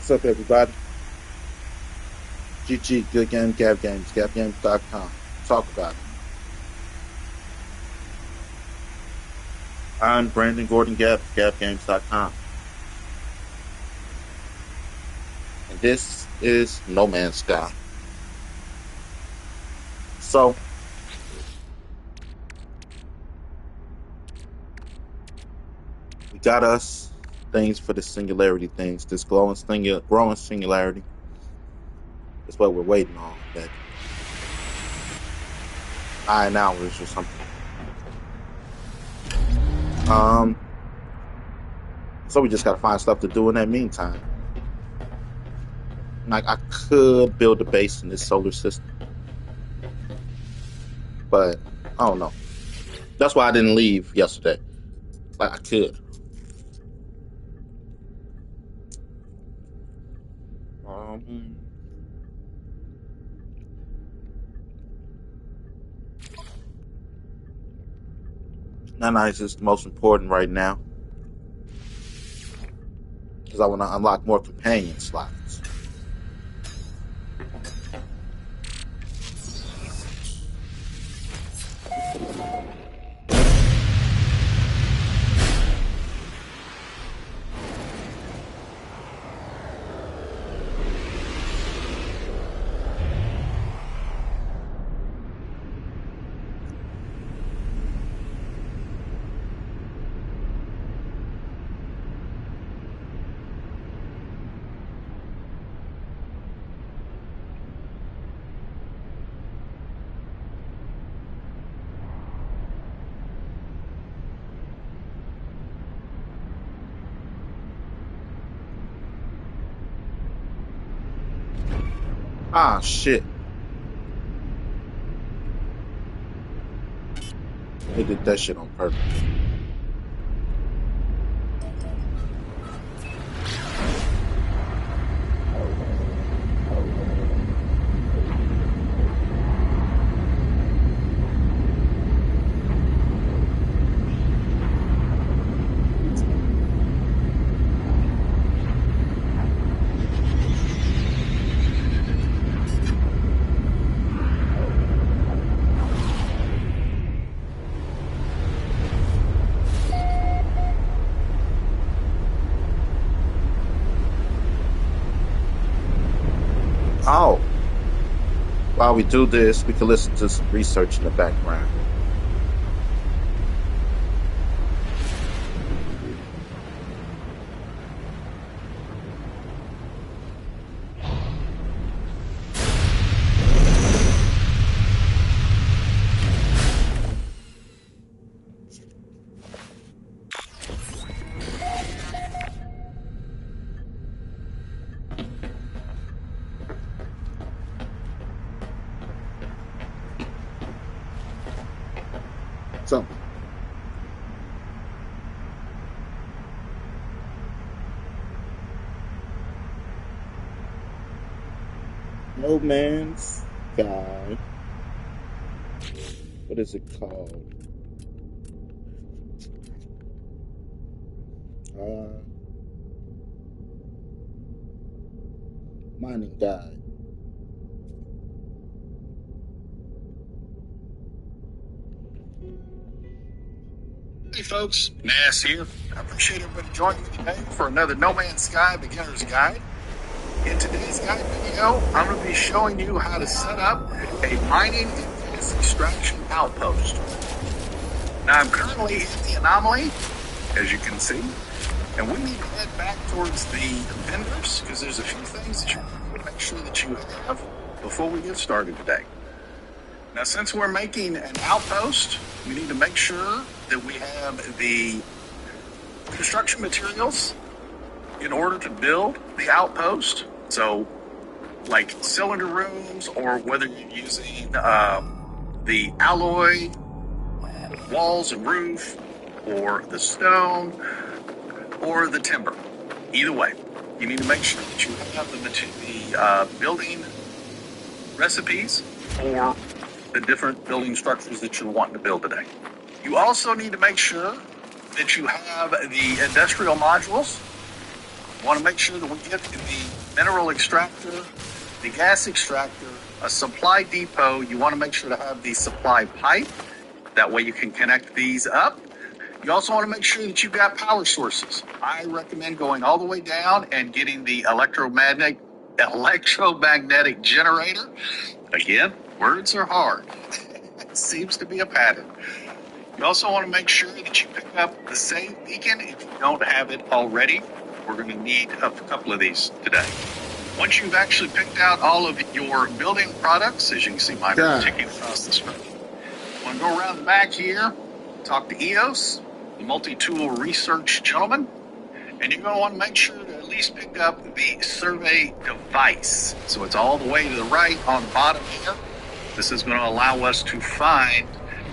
What's up, everybody? GG, Good Game, Gab Games, GabGames.com. Talk about it. I'm Brandon Gordon Gab, GabGames.com. And this is No Man's Sky. So, we got us things for the singularity things. This growing singularity is what we're waiting on. That 9 hours or something. So we just gotta find stuff to do in that meantime. Like, I could build a base in this solar system, but I don't know. That's why I didn't leave yesterday. Like, I could. Nanites is the most important right now because I want to unlock more companion slots. Ah, shit. They did that shit on purpose. Oh, while we do this, we can listen to some research in the background. So, No Man's Sky. What is it called? Mining Guide. Hey folks, Nass here. I appreciate everybody joining me today for another No Man's Sky Beginner's Guide. In today's guide video, I'm going to be showing you how to set up a mining and gas extraction outpost. Now I'm currently in the anomaly, as you can see, and we need to head back towards the vendors because there's a few things that you want to make sure that you have before we get started today. Now, since we're making an outpost, we need to make sure that we have the construction materials in order to build the outpost. So, like cylinder rooms, or whether you're using the alloy walls and roof, or the stone, or the timber. Either way, you need to make sure that you have the building recipes for the different building structures that you're wanting to build today. You also need to make sure that you have the industrial modules You want to make sure that we get the mineral extractor, the gas extractor, a supply depot. You want to make sure to have the supply pipe. That way you can connect these up. You also want to make sure that you've got power sources. I recommend going all the way down and getting the electromagnetic generator. Again, words are hard. It seems to be a pattern. You also want to make sure that you pick up the save beacon if you don't have it already. We're going to need a couple of these today. Once you've actually picked out all of your building products, as you can see, mine are ticking across the screen. You want to go around the back here, talk to EOS, the multi-tool research gentleman, and you're going to want to make sure to at least pick up the survey device. So it's all the way to the right on the bottom here. This is going to allow us to find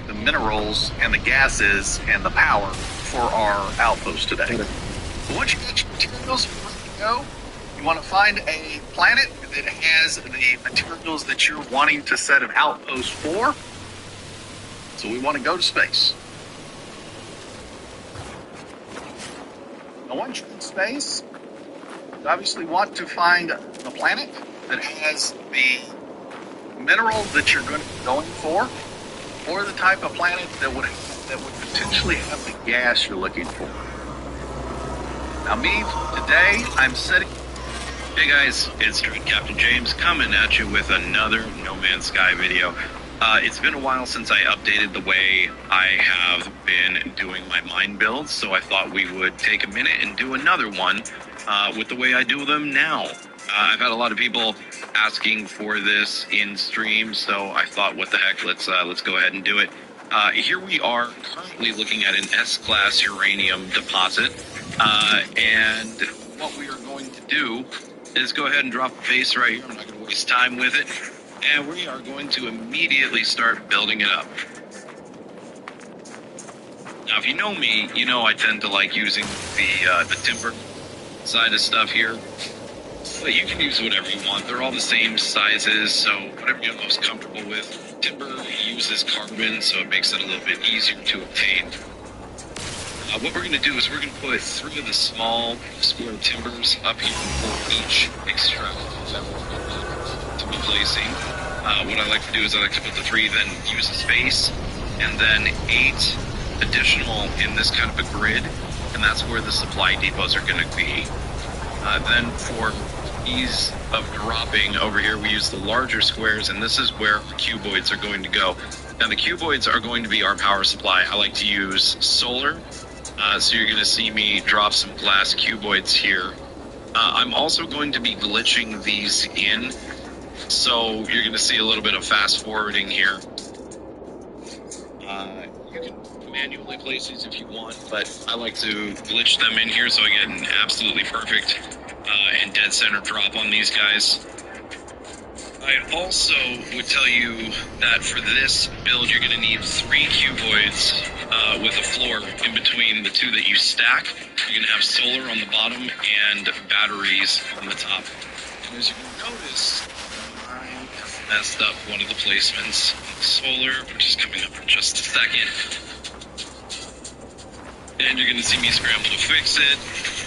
the minerals and the gases and the power for our outpost today. But once you get your materials ready to go, you want to find a planet that has the materials that you're wanting to set an outpost for. So we want to go to space. Now, once you're in space, you obviously want to find a planet that has the mineral that you're going to be going for, or the type of planet that would potentially have the gas you're looking for. Now, me today, I'm setting. Hey guys, it's Druid Captain James coming at you with another No Man's Sky video. It's been a while since I updated the way I have been doing my mine builds, so I thought we would take a minute and do another one with the way I do them now. I've had a lot of people asking for this in stream, so I thought, what the heck, let's go ahead and do it. Here we are currently looking at an S-class uranium deposit, and what we are going to do is go ahead and drop a base right here. I'm not going to waste time with it, and we are going to immediately start building it up. Now, if you know me, you know I tend to like using the timber side of stuff here. But you can use whatever you want. They're all the same sizes, so whatever you're most comfortable with. Timber uses carbon, so it makes it a little bit easier to obtain. What we're going to do is we're going to put 3 of the small square timbers up here for each extract that we're going to be placing. What I like to do is I like to put the 3, then use a space, and then 8 additional in this kind of a grid, and that's where the supply depots are going to be. Then for ease of dropping over here, we use the larger squares, and this is where the cuboids are going to go. Now the cuboids are going to be our power supply. I like to use solar, so you're going to see me drop some glass cuboids here. I'm also going to be glitching these in, so you're going to see a little bit of fast forwarding here. You can manually place these if you want, but I like to glitch them in here so I get an absolutely perfect and dead center drop on these guys. I also would tell you that for this build, you're going to need 3 cuboids with a floor in between the 2 that you stack. You're going to have solar on the bottom and batteries on the top. And as you can notice, I have messed up one of the placements. Solar, which is coming up in just a second. And you're going to see me scramble to fix it.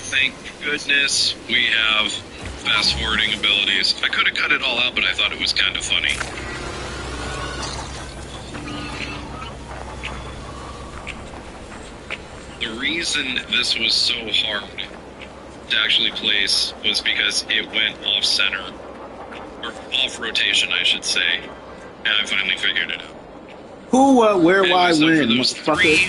Thank goodness we have fast forwarding abilities. I could have cut it all out, but I thought it was kind of funny. The reason this was so hard to actually place was because it went off center, or off rotation, I should say, and I finally figured it out. Who, where, Anyway, why, so when, for those motherfucker?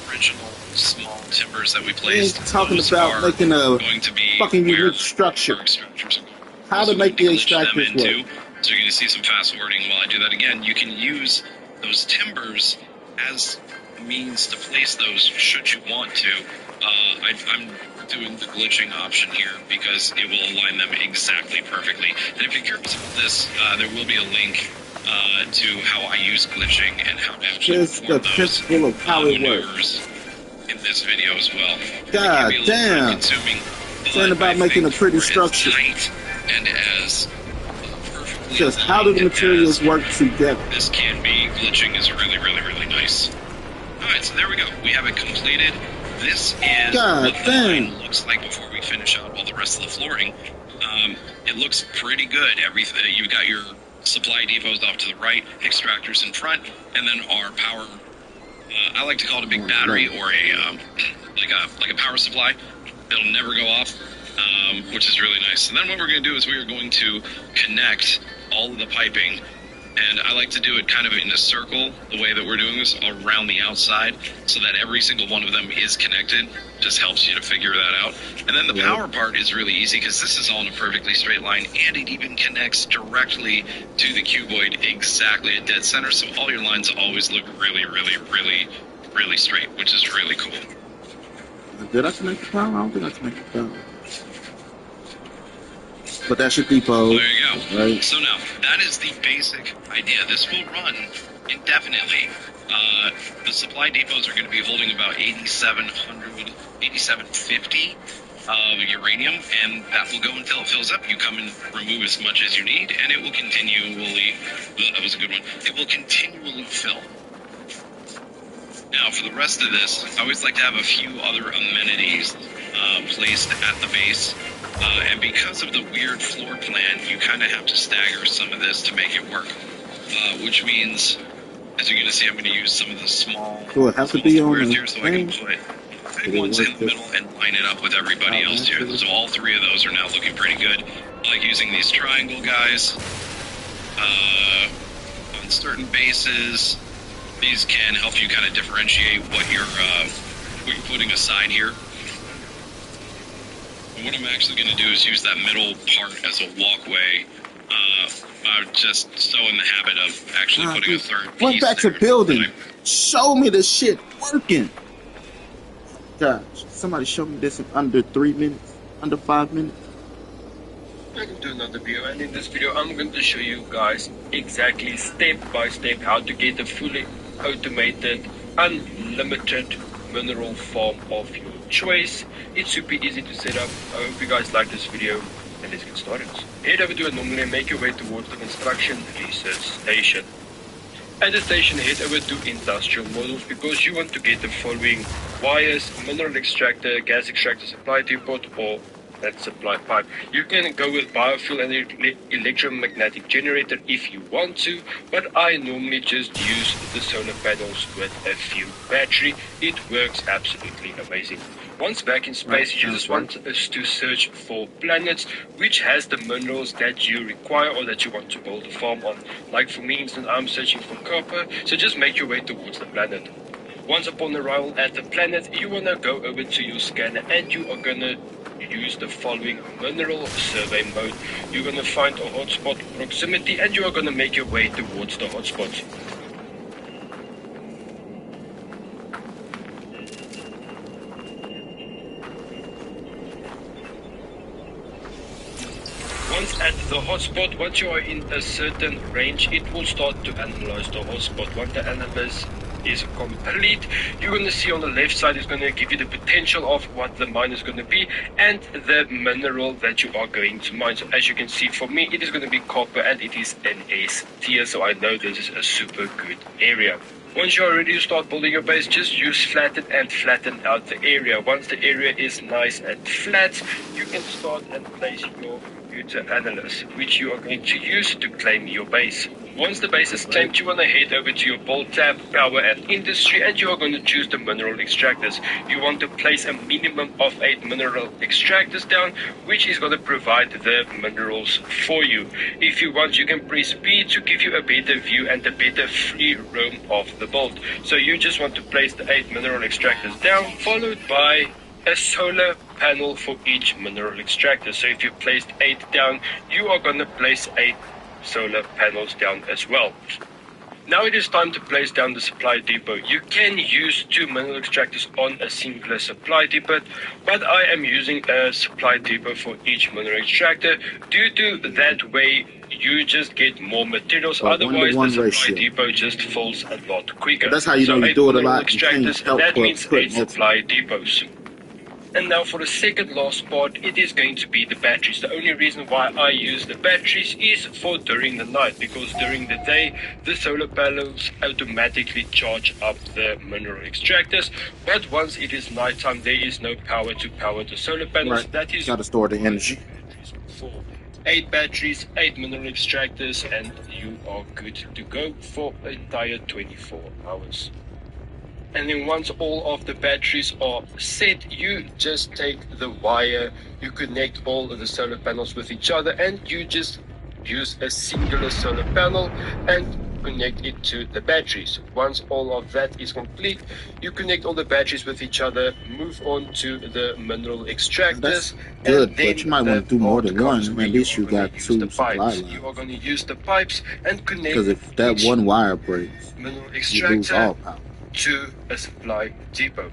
3 original small timbers that we placed, Talking those about are making a going to be fucking where unique structure. our extractors are going. How Also to make going the glitch them extractors into. work. So you're going to see some fast forwarding while I do that again. You can use those timbers as a means to place those should you want to. I'm doing the glitching option here because it will align them exactly perfectly. And if you're curious about this, there will be a link to how I use glitching and how to actually Just the perform those principle of how it works. maneuvers in this video as well. God It can be a little damn. time-consuming, Something but about I making think a pretty for as structure. tight and as perfectly Just how do the aligned materials as work together? this can be, glitching is really, really, really nice. Alright, so there we go. We have it completed. this is God what the line damn. looks like before we finish out all the rest of the flooring. It looks pretty good. Everything you've got your supply depots off to the right, extractors in front, and then our power. I like to call it a big battery or a like a power supply. It'll never go off, which is really nice. And then what we're going to do is we are going to connect all of the piping. And I like to do it kind of in a circle, the way that we're doing this, around the outside, so that every single one of them is connected. Just helps you to figure that out. And then the power part is really easy, because this is all in a perfectly straight line, and it even connects directly to the cuboid exactly at dead center, so all your lines always look really, really, really, really straight, which is really cool. Did I connect the power? I don't think I connected the power. But that's your depot. There you go. Right. So now, that is the basic idea. This will run indefinitely. The supply depots are going to be holding about 8,700, 8,750 of uranium, and that will go until it fills up. You come and remove as much as you need, and it will continually, that was a good one, it will continually fill. Now, for the rest of this, I always like to have a few other amenities placed at the base. And because of the weird floor plan, you kind of have to stagger some of this to make it work. Which means, as you're going to see, I'm going to use some of the small So it has to be on squares the here so I can put big ones in the middle and line it up with everybody else here. So all three of those are now looking pretty good. I like using these triangle guys on certain bases. These can help you kind of differentiate what you're putting aside here. And what I'm actually going to do is use that middle part as a walkway. I'm just so in the habit of actually putting a third piece. Went back to building. Show me the shit working. Gosh, somebody show me this in under 3 minutes, under 5 minutes. I can do another video, and in this video I'm going to show you guys exactly step by step how to get a fully automated, unlimited mineral farm of your choice. It's super easy to set up. I hope you guys like this video, and let's get started. Head over to Anomaly and make your way towards the construction research station. At the station, head over to industrial models because you want to get the following wires: mineral extractor, gas extractor, supply depot, or that supply pipe. You can go with biofuel and electromagnetic generator if you want to, but I normally just use the solar panels with a few battery. It works absolutely amazing. Once back in space, you just want us to search for planets which has the minerals that you require or that you want to build a farm on. Like for me, instance, I'm searching for copper, so just make your way towards the planet. Once upon arrival at the planet, you want to go over to your scanner and you are going to use the following mineral survey mode. You're going to find a hotspot proximity and you are going to make your way towards the hotspot. Once at the hotspot, once you are in a certain range, it will start to analyze the hotspot. Once the analysis is complete, you're going to see on the left side is going to give you the potential of what the mine is going to be and the mineral that you are going to mine. So as you can see, for me it is going to be copper and it is an S tier, so I know this is a super good area. Once you're ready to start building your base, just use flatten and flatten out the area. Once the area is nice and flat, you can start and place your computer analyst, which you are going to use to claim your base. Once the base is claimed, you want to head over to your build tab, power and industry, and you are going to choose the mineral extractors. You want to place a minimum of 8 mineral extractors down, which is going to provide the minerals for you. If you want, you can press B to give you a better view and a better free roam of the build. So you just want to place the 8 mineral extractors down, followed by a solar panel for each mineral extractor. So if you placed 8 down, you are going to place 8 solar panels down as well. Now it is time to place down the supply depot. You can use 2 mineral extractors on a singular supply depot, but I am using a supply depot for each mineral extractor due to that way you just get more materials. Otherwise the supply depot just fills a lot quicker. But that's how you know you do it a lot. Extractors, that means 8 supply depots. And now for the second last part, it is going to be the batteries. The only reason why I use the batteries is for during the night, because during the day, the solar panels automatically charge up the mineral extractors. But once it is nighttime, there is no power to power the solar panels. Right. That is Got to store the energy. for 8 batteries, 8 mineral extractors, and you are good to go for the entire 24 hours. And then once all of the batteries are set, you just take the wire, you connect all of the solar panels with each other, and you just use a singular solar panel and connect it to the batteries. Once all of that is complete, you connect all the batteries with each other, move on to the mineral extractors. That's good, and but then you might want to do more than one. At least you got use 2 the supply pipes. lines. You are going to use the pipes and connect, Because if that each one wire breaks, mineral you lose extractor all power. to a supply depot.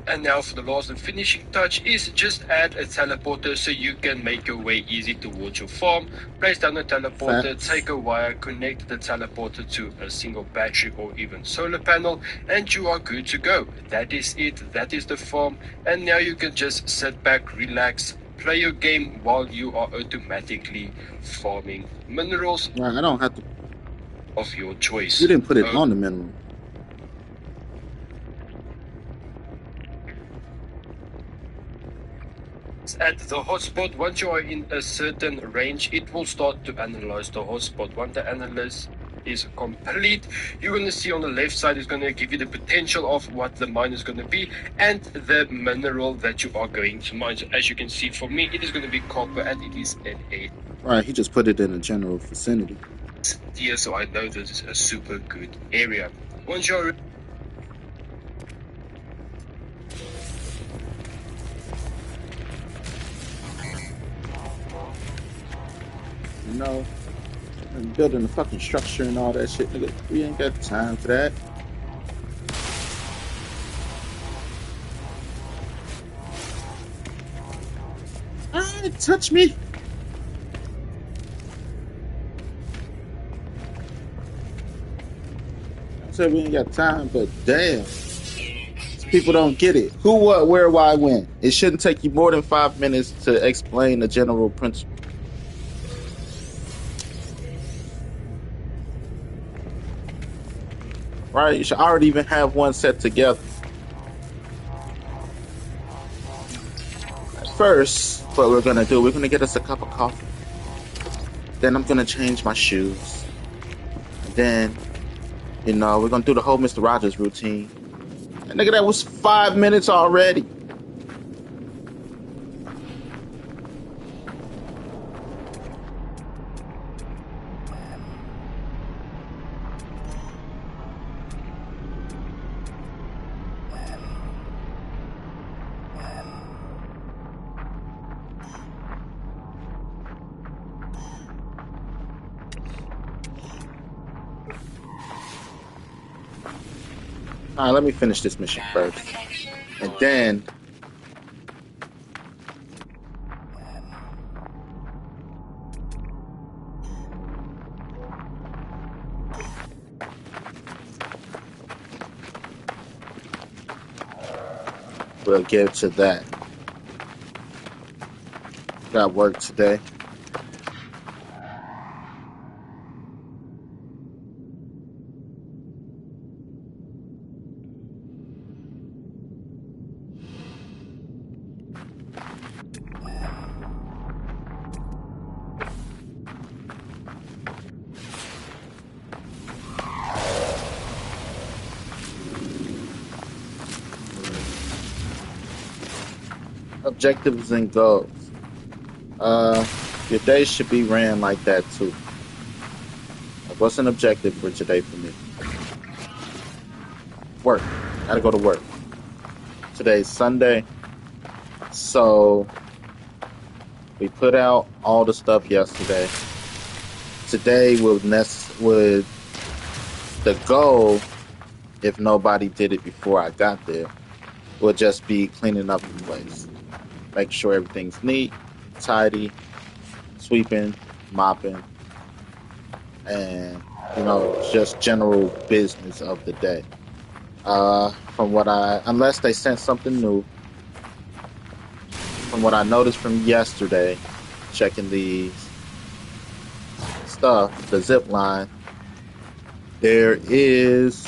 And now for the last and finishing touch is just add a teleporter so you can make your way easy towards your farm. Place down the teleporter, take a wire, connect the teleporter to a single battery or even solar panel, and you are good to go. That is it, that is the farm, and now you can just sit back, relax, play your game while you are automatically farming minerals. Right, I don't have to. Of your choice. You didn't put it on the mineral. At the hotspot, once you are in a certain range, it will start to analyze the hotspot. Once the analysis is complete, you're going to see on the left side is going to give you the potential of what the mine is going to be and the mineral that you are going to mine. So as you can see, for me, it is going to be copper, and it is at a Right, he just put it in a general vicinity. Here, so I know this is a super good area. Once you're You know, and building the fucking structure and all that shit, nigga. We ain't got time for that. Ah, touch me. I said we ain't got time, but damn. People don't get it. Who, what, where, why, when. It shouldn't take you more than 5 minutes to explain the general principle. Right? You should already even have one set together. First, what we're gonna do, we're gonna get us a cup of coffee. Then I'm gonna change my shoes. And then, you know, we're gonna do the whole Mr. Rogers routine. And nigga, that was 5 minutes already. All right, let me finish this mission first. And then we'll get to that. Got work today. Objectives and goals. Your day should be ran like that too. What's an objective for today for me? Work. Gotta go to work. Today's Sunday, so we put out all the stuff yesterday. Today would the goal, if nobody did it before I got there, would just be cleaning up the place. Making sure everything's neat, tidy, sweeping, mopping, and, you know, just general business of the day. Unless they sent something new, from what I noticed from yesterday, checking the stuff, the zip line, there is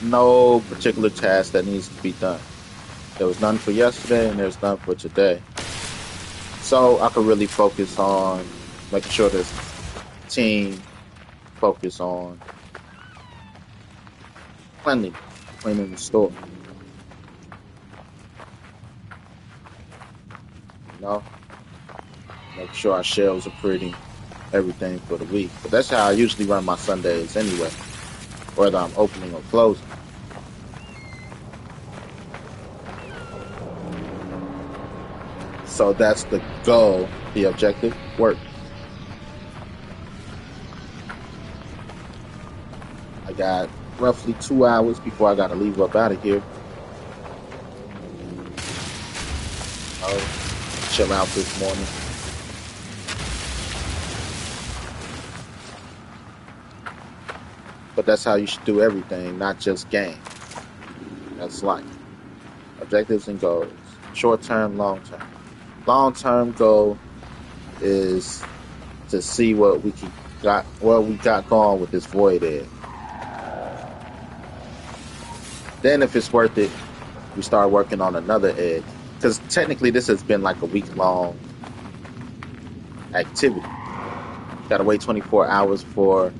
no particular task that needs to be done. There was none for yesterday, and there's none for today. So I could really focus on making sure this team focus on cleaning the store. You know, make sure our shelves are pretty, everything for the week. But that's how I usually run my Sundays anyway, whether I'm opening or closing. So that's the goal, the objective, work. I got roughly 2 hours before I gotta leave up out of here. I'll chill out this morning. But that's how you should do everything, not just game. That's life. Objectives and goals. Short term, long term. Long term goal is to see what we got going with this void egg. Then if it's worth it, we start working on another egg. Because technically this has been like a week-long activity. Gotta wait 24 hours for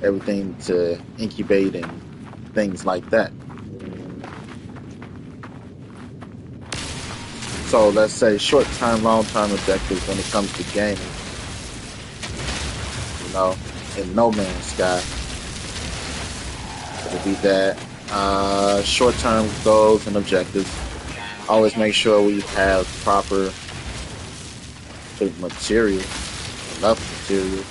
everything to incubate and things like that. So let's say short-term, long-term objectives when it comes to gaming. You know, in No Man's Sky, it'll be that. Short-term goals and objectives. Always make sure we have proper material, enough material.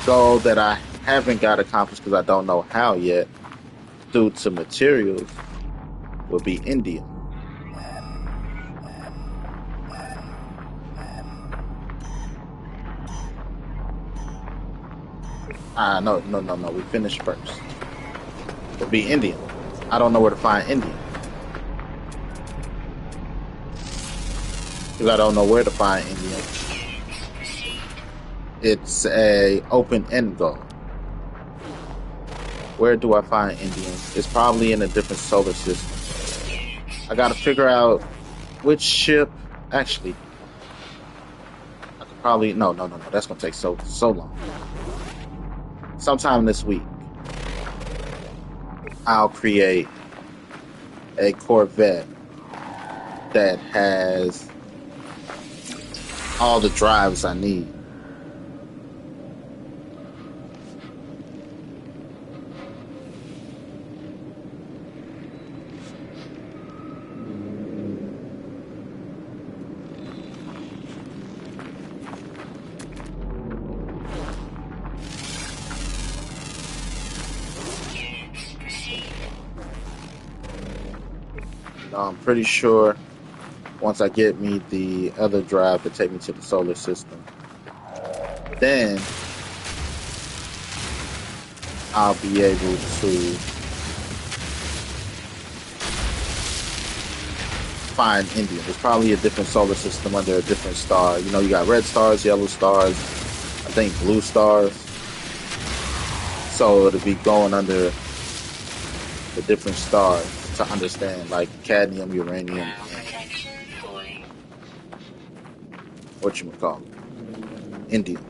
Goal that I haven't got accomplished because I don't know how yet, due to materials, will be India. No. We finished first. It'll be Indian. I don't know where to find Indian. Because I don't know where to find Indian. It's a open-end goal. Where do I find Indians? It's probably in a different solar system. I gotta figure out which ship. Actually, I could probably no. That's gonna take so long. Sometime this week, I'll create a Corvette that has all the drives I need. I'm pretty sure once I get me the other drive to take me to the solar system, then I'll be able to find Indian. There's probably a different solar system under a different star. You know, you got red stars, yellow stars, I think blue stars. So it'll be going under the different stars to understand, like cadmium, uranium, and whatchamacallit, Indium.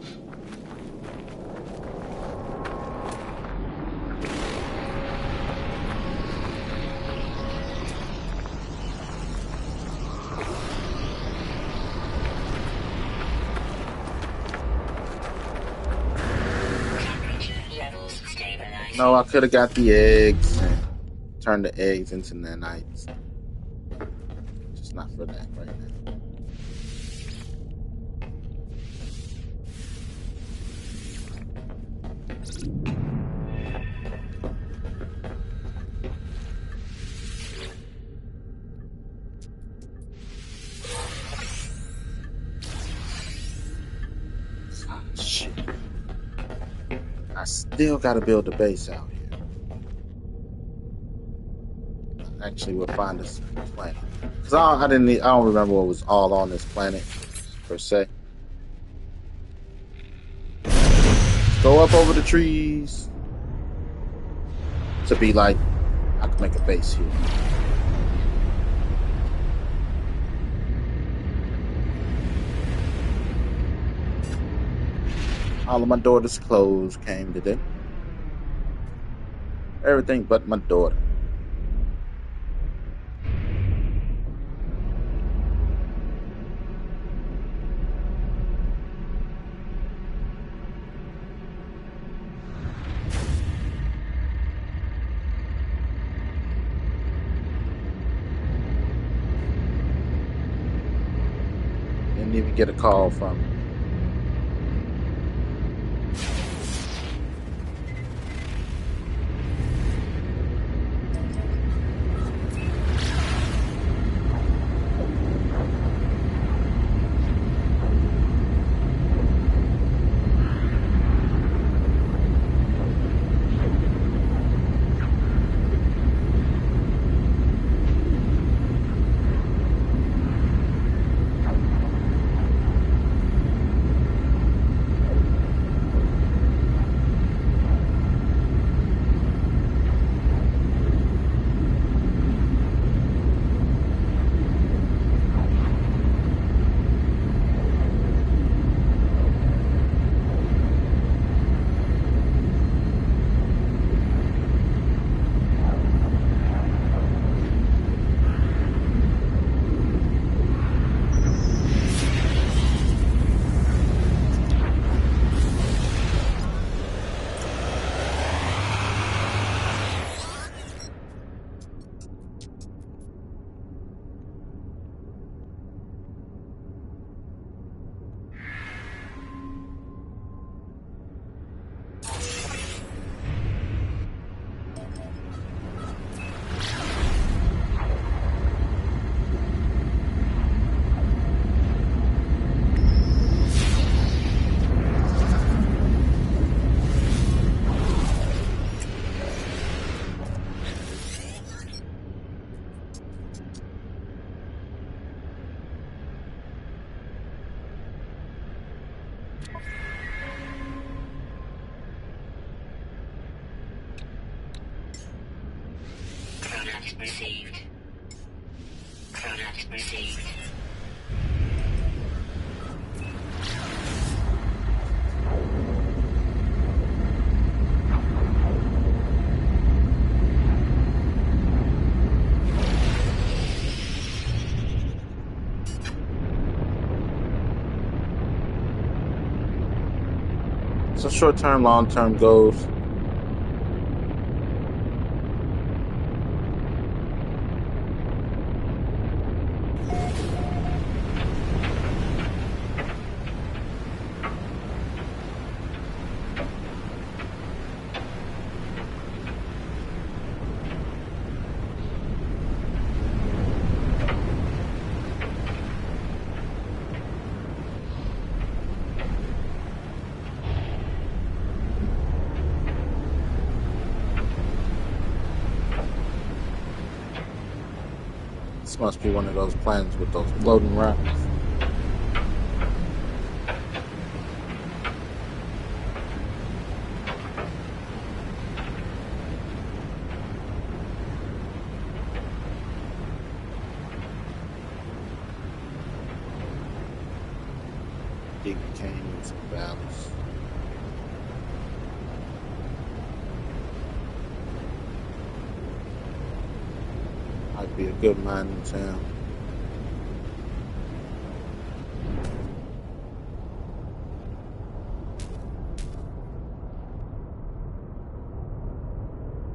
No, I could have got the eggs and turned the eggs into nanites. Just not for that right now. Oh, shit. I still gotta build the base out here. actually will find this planet. Cause I don't remember what was all on this planet per se. Go up over the trees to be like I can make a base here. All of my daughter's clothes came today. Everything but my daughter. Didn't even get a call from her. Product received. Product received. So short-term, long-term goals. This must be one of those planets with those floating rocks. Deep canyons and valleys. Might be a good mining town.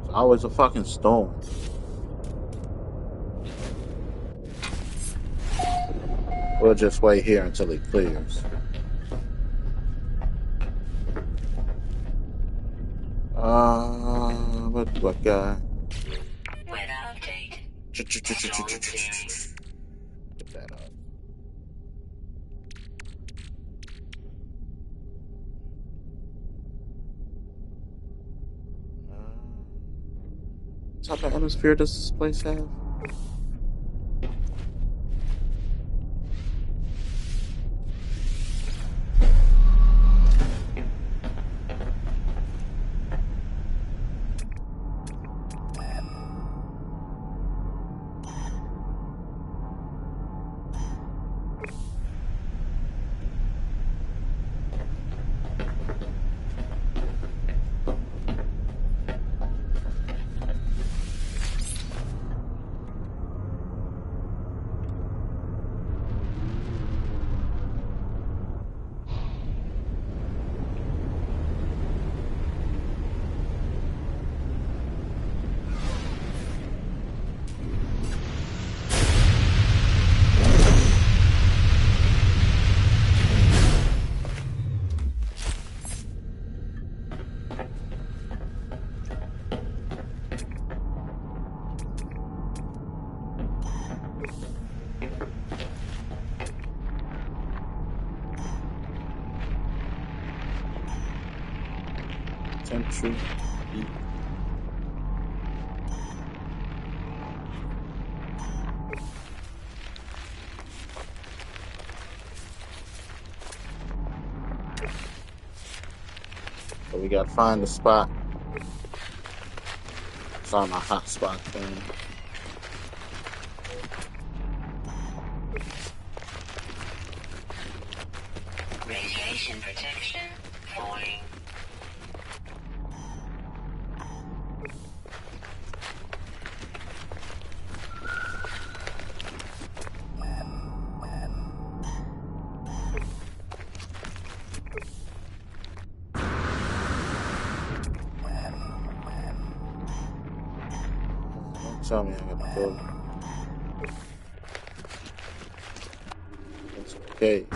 It's always a fucking storm. We'll just wait here until it clears. What guy? Weather update. Get that up. type of atmosphere does this place have? Central Heat. So we gotta find the spot. It's on my hotspot thing. Radiation protection falling. Don't tell me I gotta go. It's okay.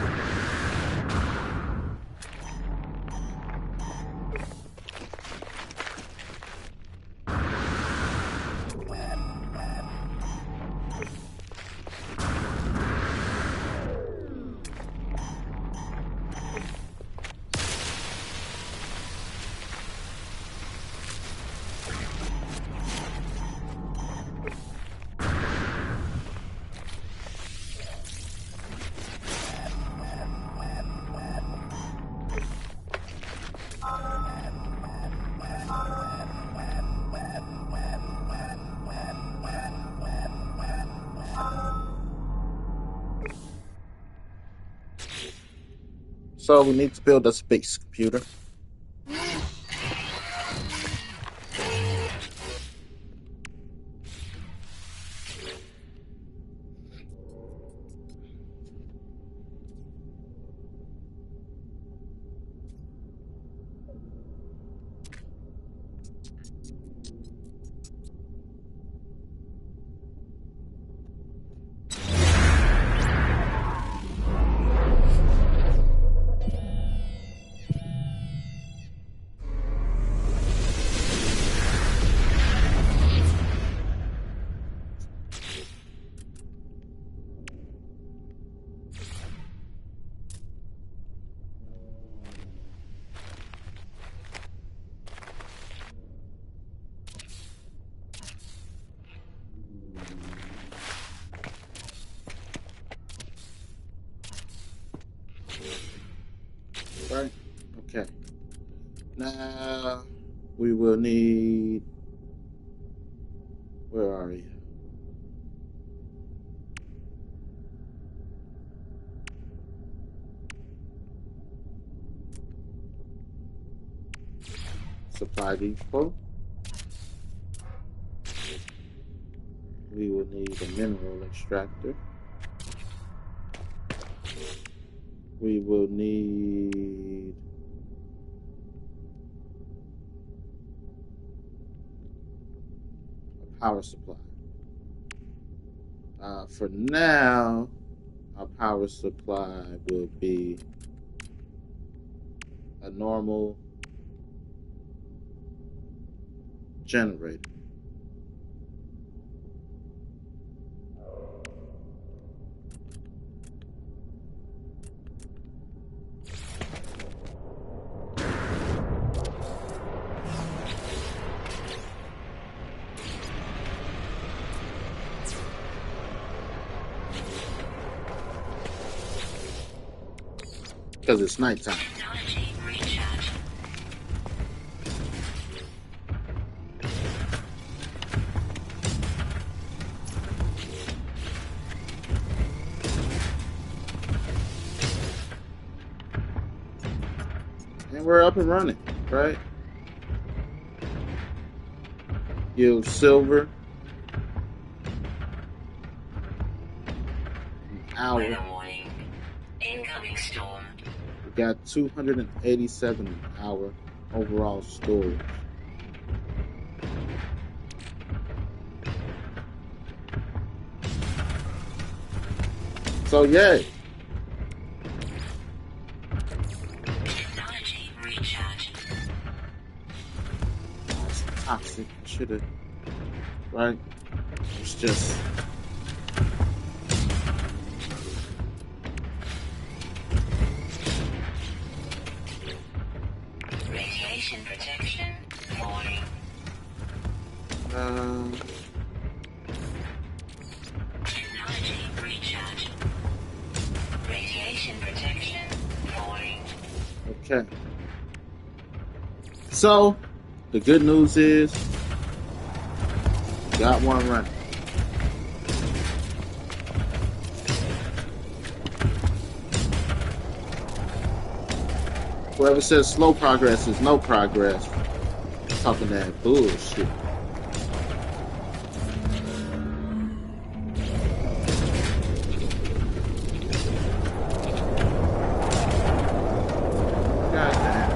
So we need to build a space computer. Right? Okay. Now we will need. Where are you? Supply depot. We will need a mineral extractor. We will need a power supply. For now, our power supply will be a normal generator. because it's nighttime. Technology recharge. And we're up and running, right? Yield silver. An hour. Weather warning. Incoming storm. We got 287 an hour overall storage. So yay. Technology recharge. It's toxic. Should have, right? It's just Radiation protection. Falling. Technology recharge. Radiation protection. Falling. okay. So the good news is we got one running. Whoever says slow progress is no progress, talking that bullshit. Goddamn.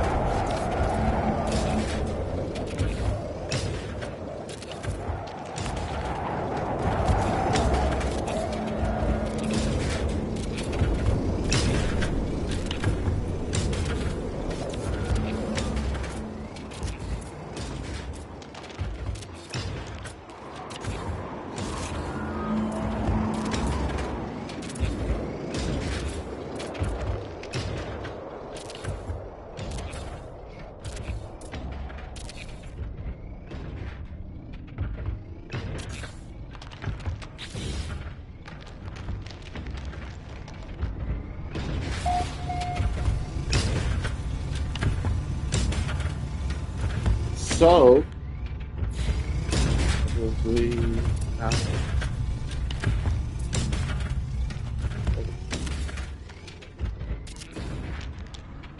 So,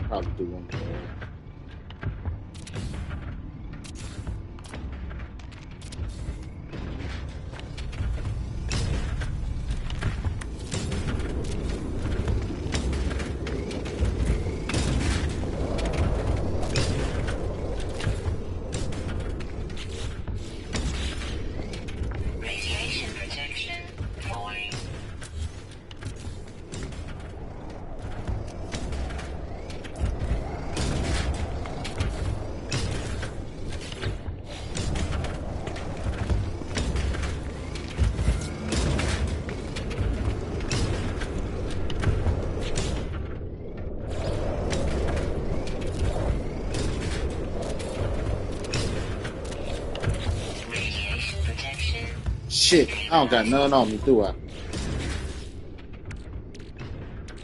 probably do one more. Radiation protection. Falling. Radiation protection. Shit, I don't got none on me, do I?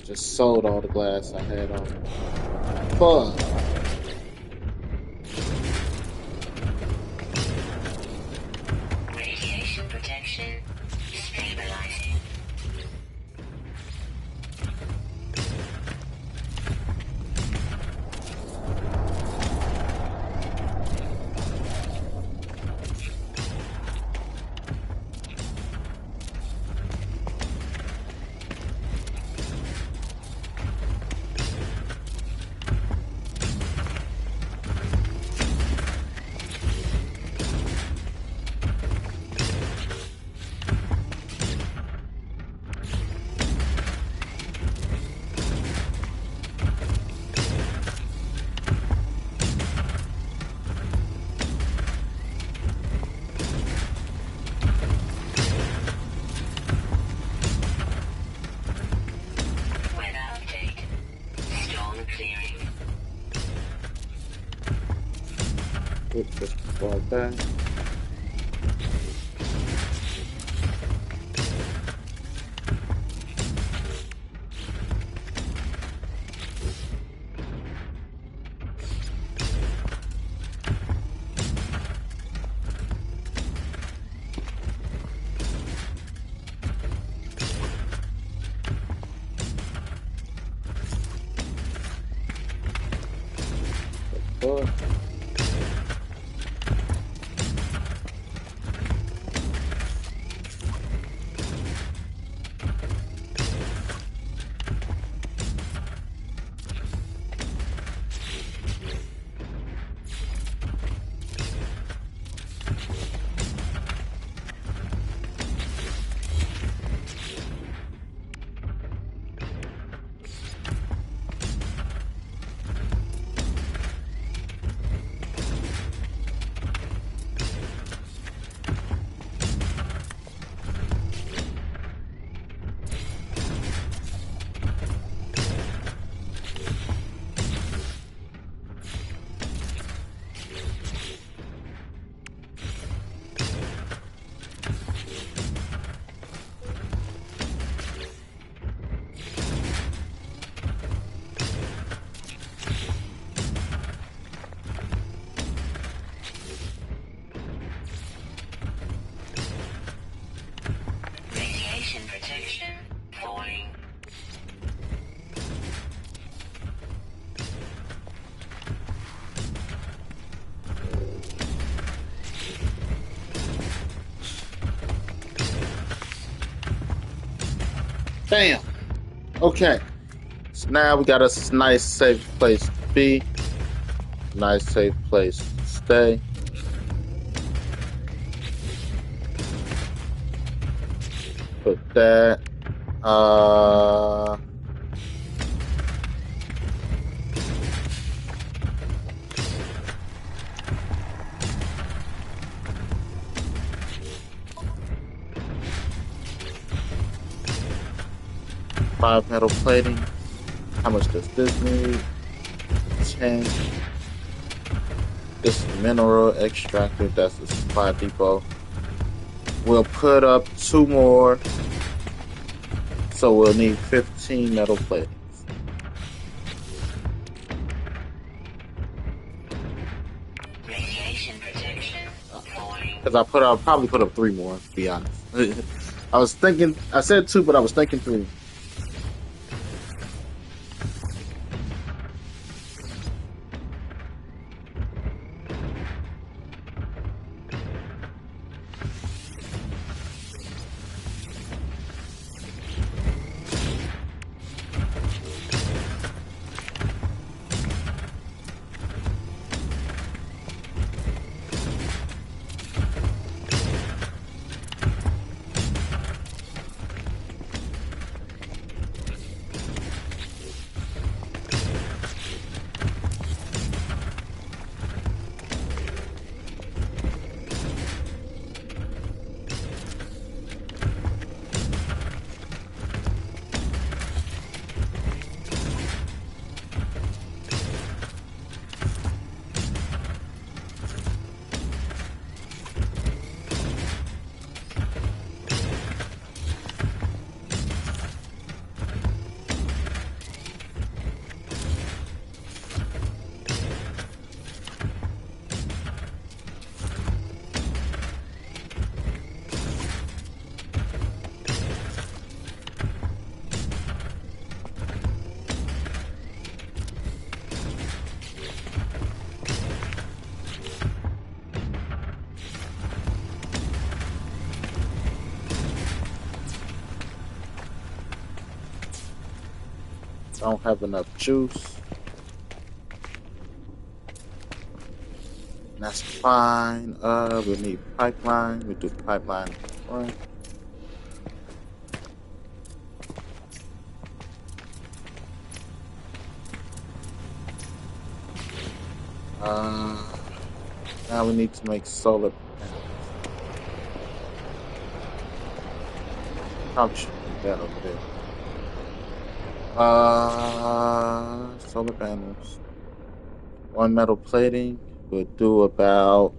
Just sold all the glass I had on. Fuck. Radiation protection. Stabilizing. Weather update. Storm clearing. Oops, just fall back. fuck? Radiation protection falling. Bam. Okay. So now we got a nice safe place to be. Nice safe place to stay. Put that. 5 metal plating. How much does this need? 10. This is mineral extractor. That's the supply depot. We'll put up 2 more. So we'll need 15 metal platings. Radiation protection falling. Because I'll probably put up 3 more, to be honest. I said 2, but I was thinking 3. Don't have enough juice. That's fine. We need pipeline. We do pipeline front. Now we need to make solar panels. Probably should do that over there. Solar panels. 1 metal plating. We'll do about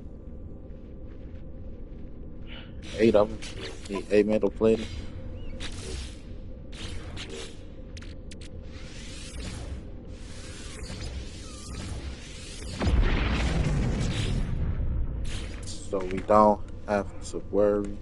8 of them. Need 8 metal plating. So we don't have to worry.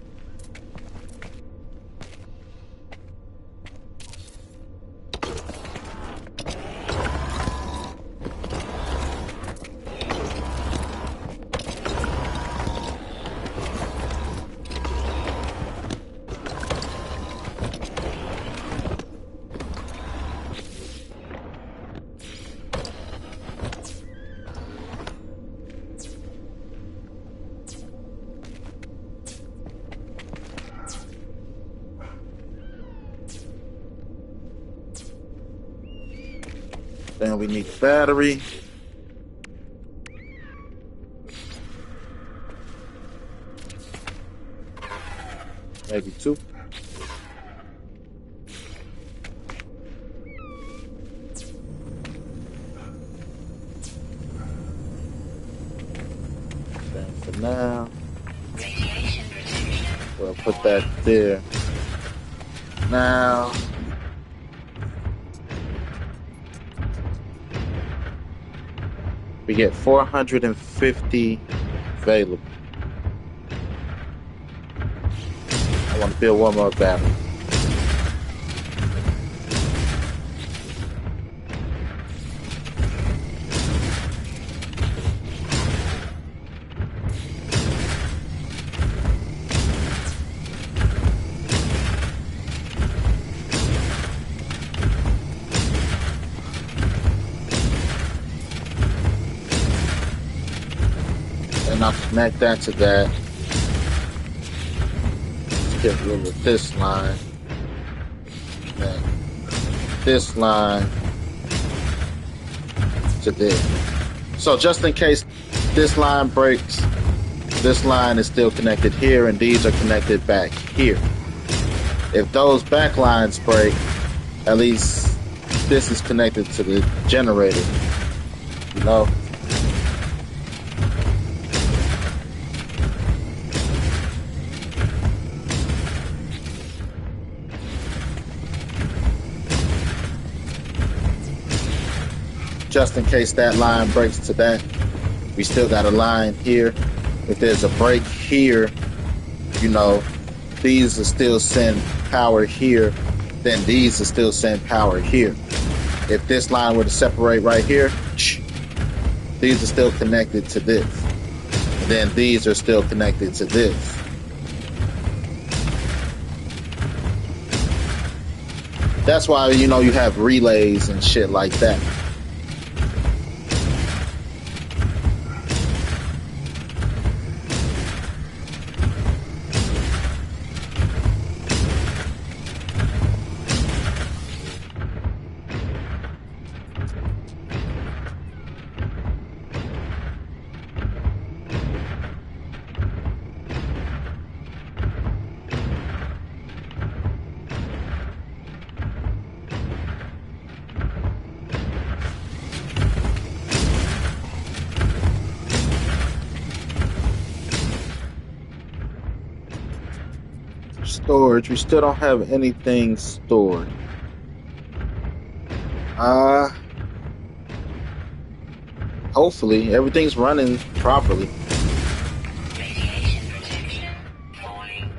Then we need the battery. Maybe 2. Then for now, Radiation protection. we'll put that there. Now, we get 450 available. I want to build one more battery. And I'll connect that to that. Let's get rid of this line. And this line to this. So just in case this line breaks, this line is still connected here and these are connected back here. If those back lines break, at least this is connected to the generator, you know? Just in case that line breaks to that, we still got a line here. If there's a break here, you know, these will still send power here, then these will still send power here. If this line were to separate right here, these are still connected to this. And then these are still connected to this. That's why, you know, you have relays and shit like that. Storage, we still don't have anything stored. Hopefully everything's running properly. Radiation protection. Falling.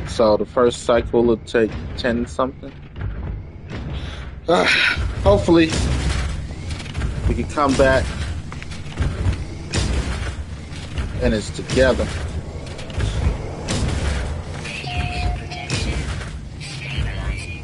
So the first cycle will take 10 something. Hopefully we can come back and it's together. Radiation protection. Stabilizing.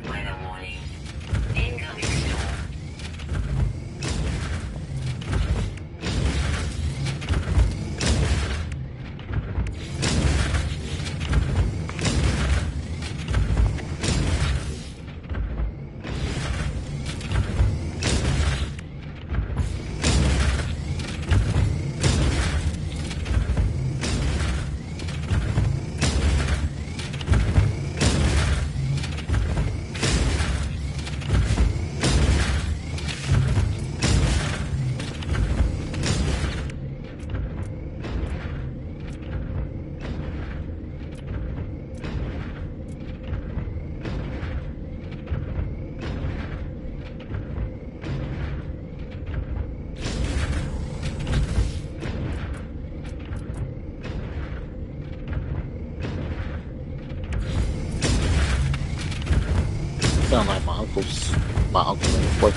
Weather warning. Incoming storm. Sound like my uncle in the work.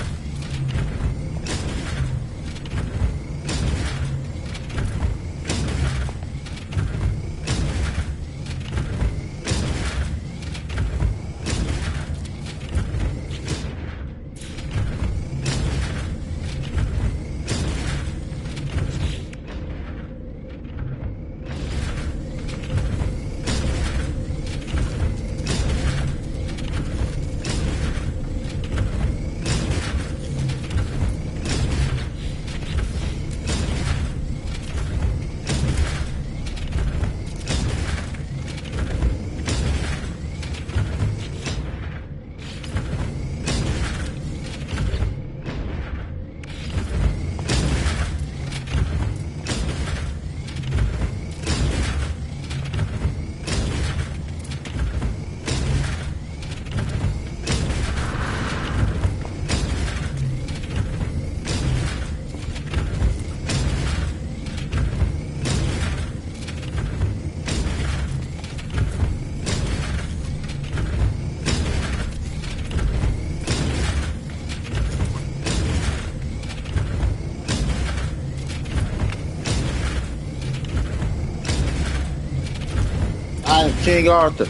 I am King Arthur,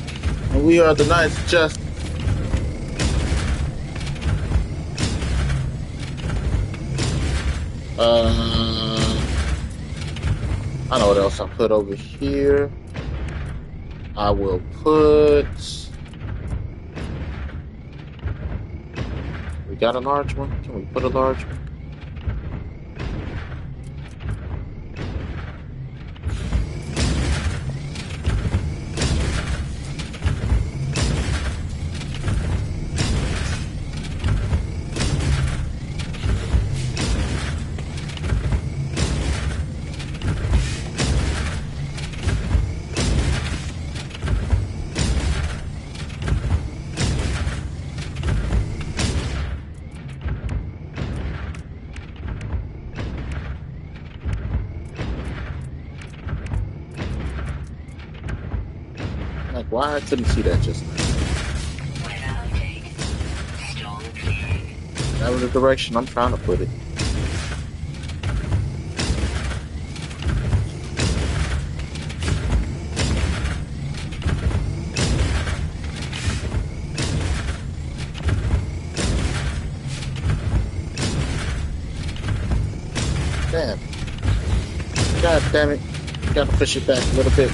and we are the Knights of Justice. I know what else I put over here. I will put. We got a large one. Can we put a large one? Like, why I couldn't see that just now? Weather update. Storm clearing. That was the direction I'm trying to put it. Damn. God damn it. Gotta push it back a little bit.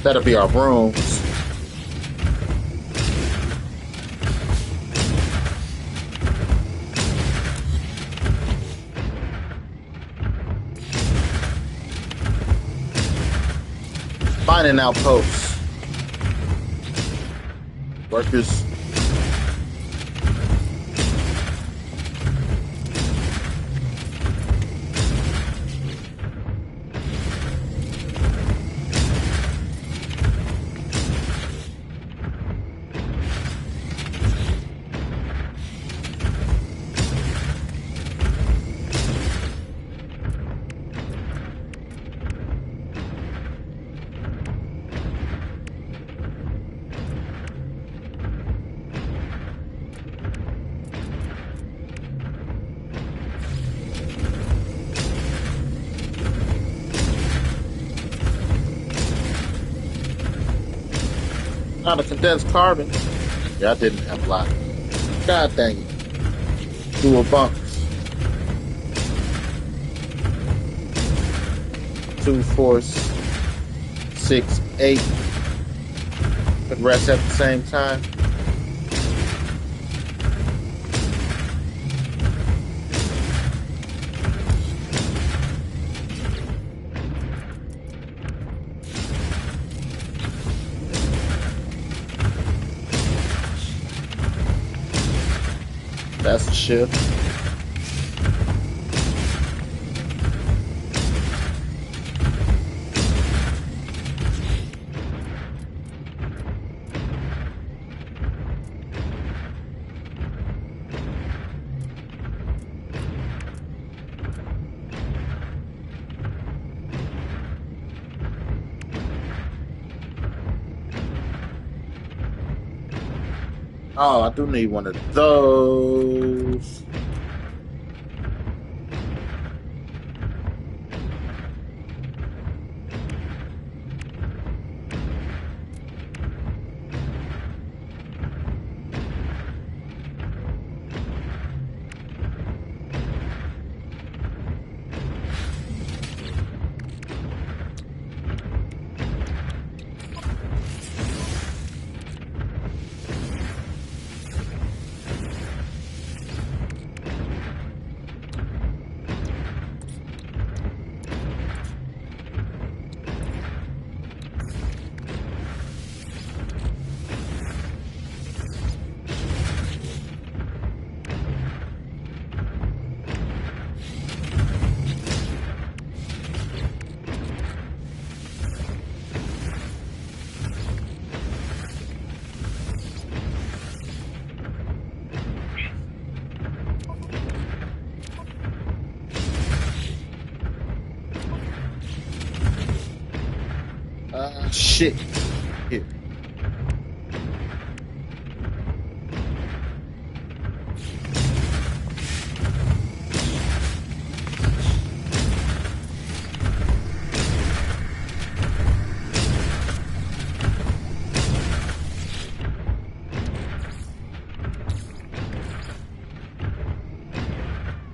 That'll be our rooms. Find an outpost. Workers. Not a condensed carbon. Yeah, I didn't have a lot. God dang it. Dual bunks. 2, 4, 6, 8. Could rest at the same time. That's the ship. Oh, I do need one of those. shit. Here.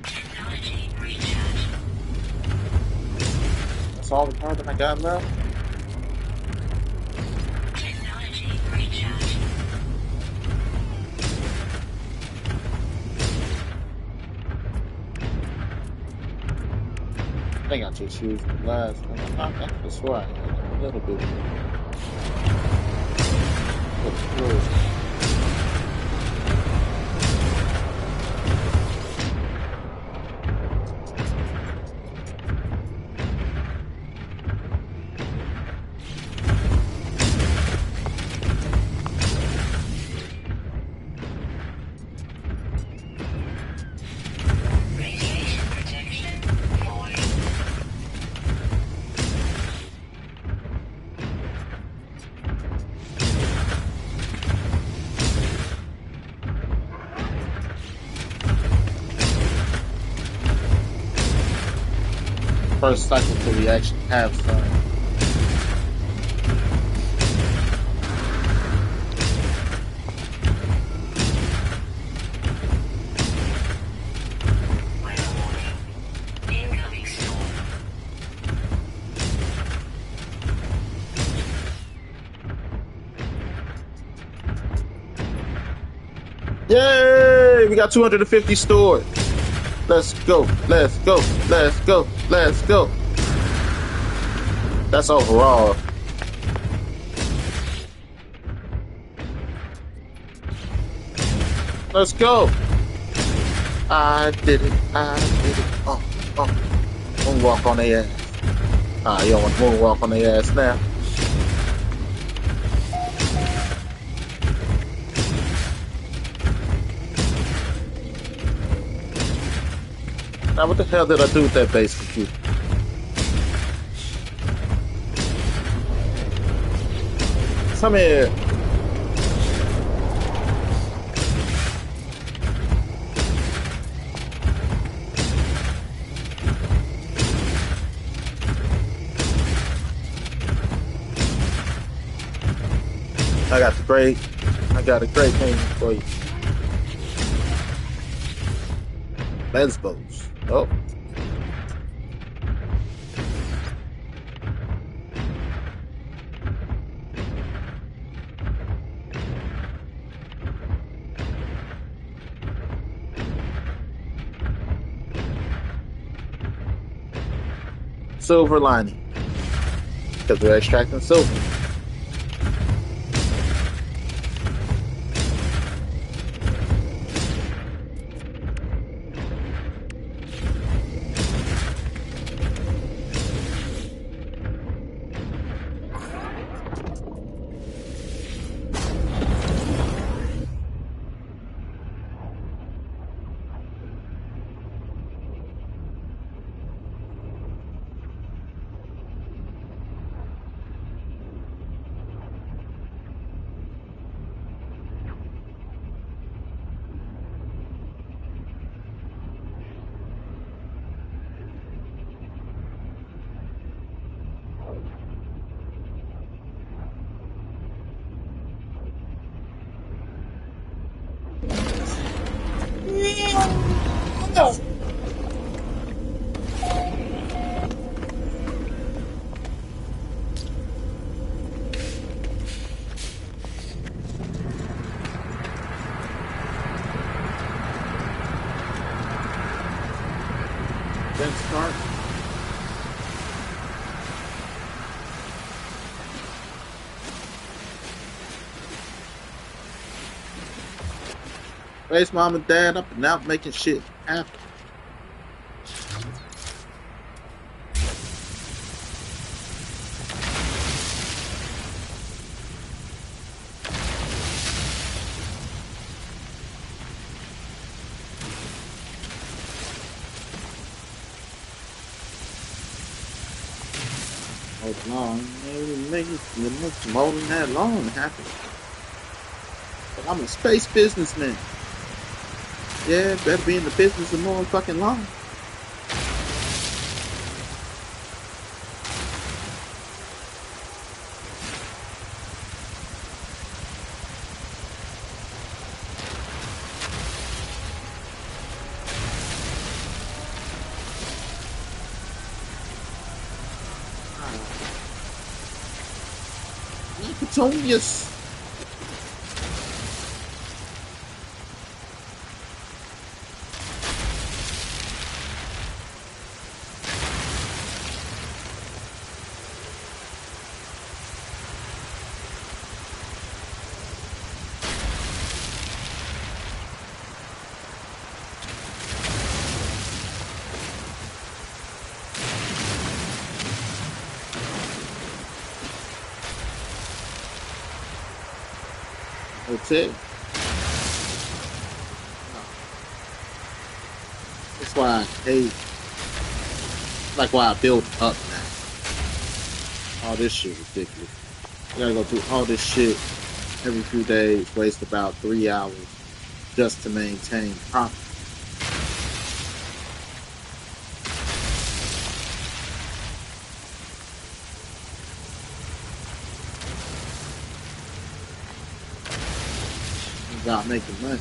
Technology recharge. That's all the carbon I got left. Technology recharge. I think I just used the last one. That's right. A little bit. Looks good. Radiation protection. Void. First cycle till we actually have some. Weather warning. Incoming storm. Yay! We got 250 stored. Let's go. Let's go. Let's go. Let's go. That's overall. Let's go. I did it. I did it. Oh, oh. Moonwalk on their ass. You don't want to moonwalk on their ass now. Now, what the hell did I do with that base computer? Come here. I got a great thing for you. Lesbos. Oh. Silver lining. Because we're extracting silver. Then start. Raise mom and dad up and out making shit happen. That long, it's more than that long it happened. But I'm a space businessman. Yeah, better be in the business of more fucking long. Petunias. Hotel. That's why I hate, like why I build up now. All this shit ridiculous. You gotta go through all this shit every few days, waste about 3 hours just to maintain property. Without making money.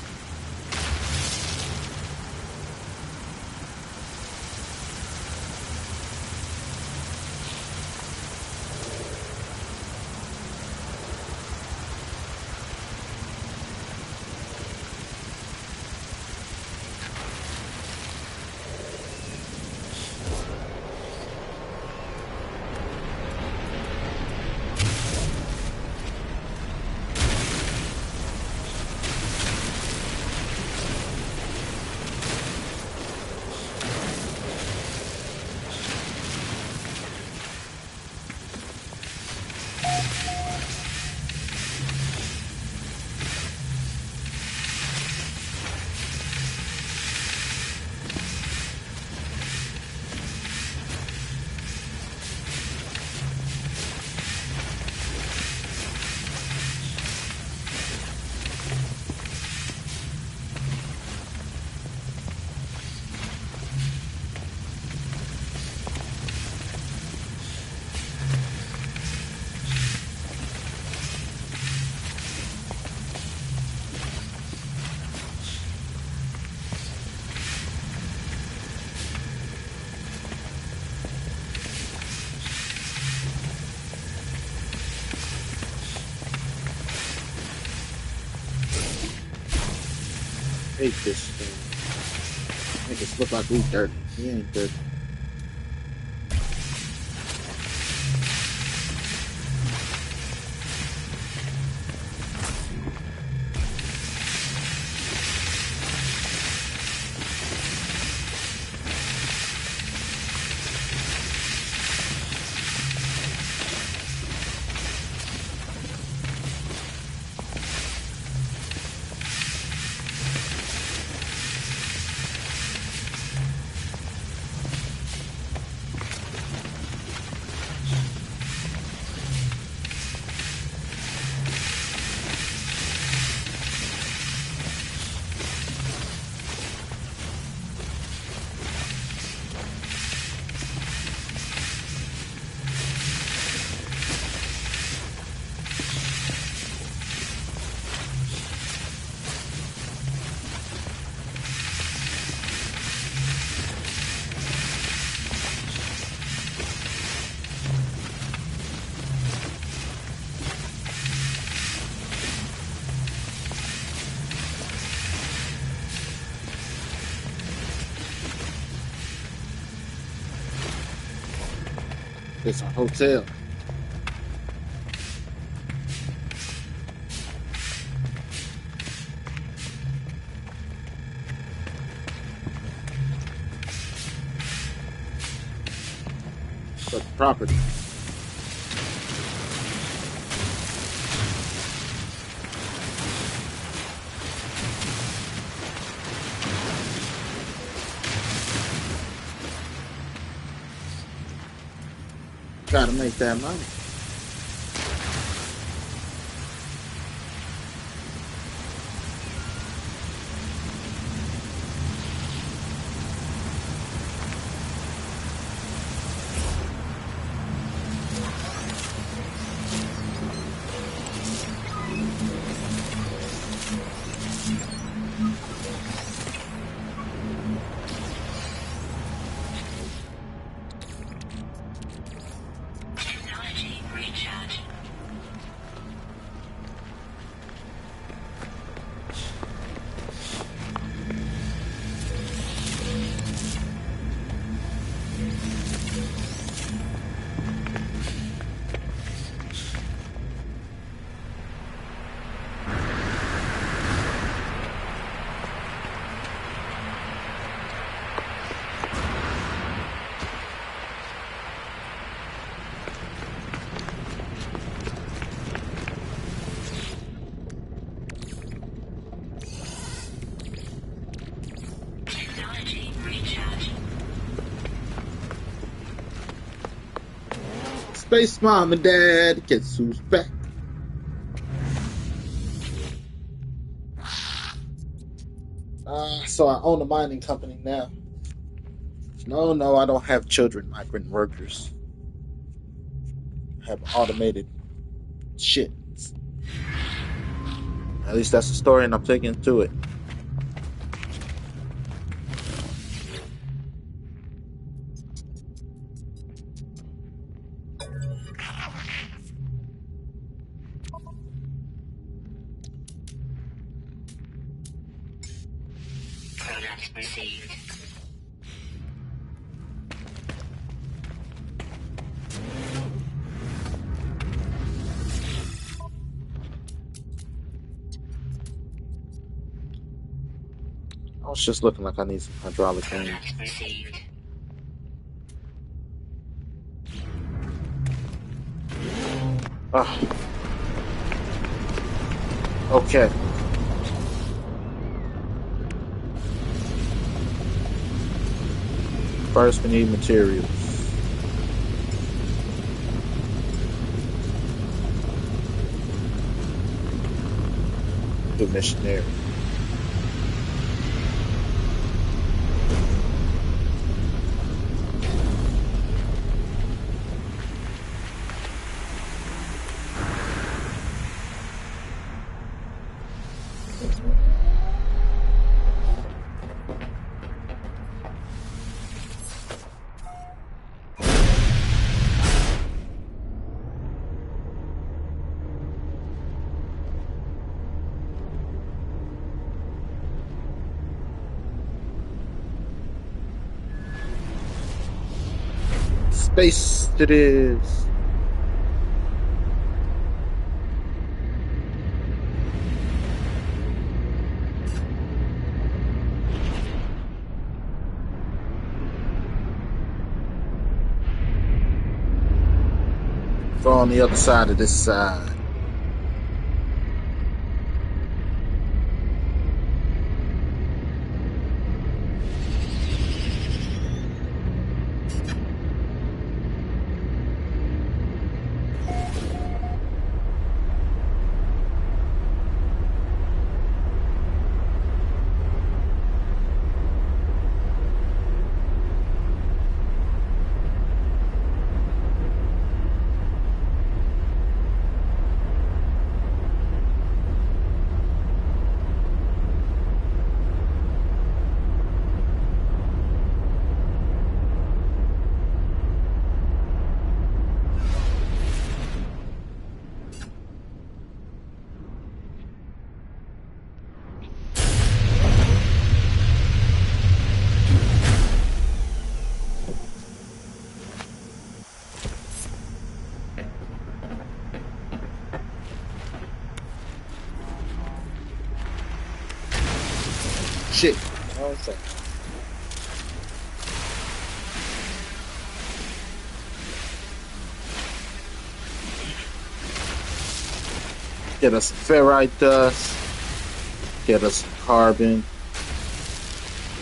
Hate this thing. Make it look like we dirty. He ain't dirty. It's a hotel. But property. Gotta make that money. Technology recharge. Technology recharge. Space Mom and Dad, guess who's back? So I own a mining company now. No, I don't have children, migrant workers. I have automated shit. At least that's the story, and I'm sticking to it. Product received. I was just looking like I need some hydraulic cleaning. Product received. Ah. Okay. First, we need materials. The missionary. Space it is. Go on the other side of this side. Shit. One second. Get us some ferrite dust. Get us some carbon.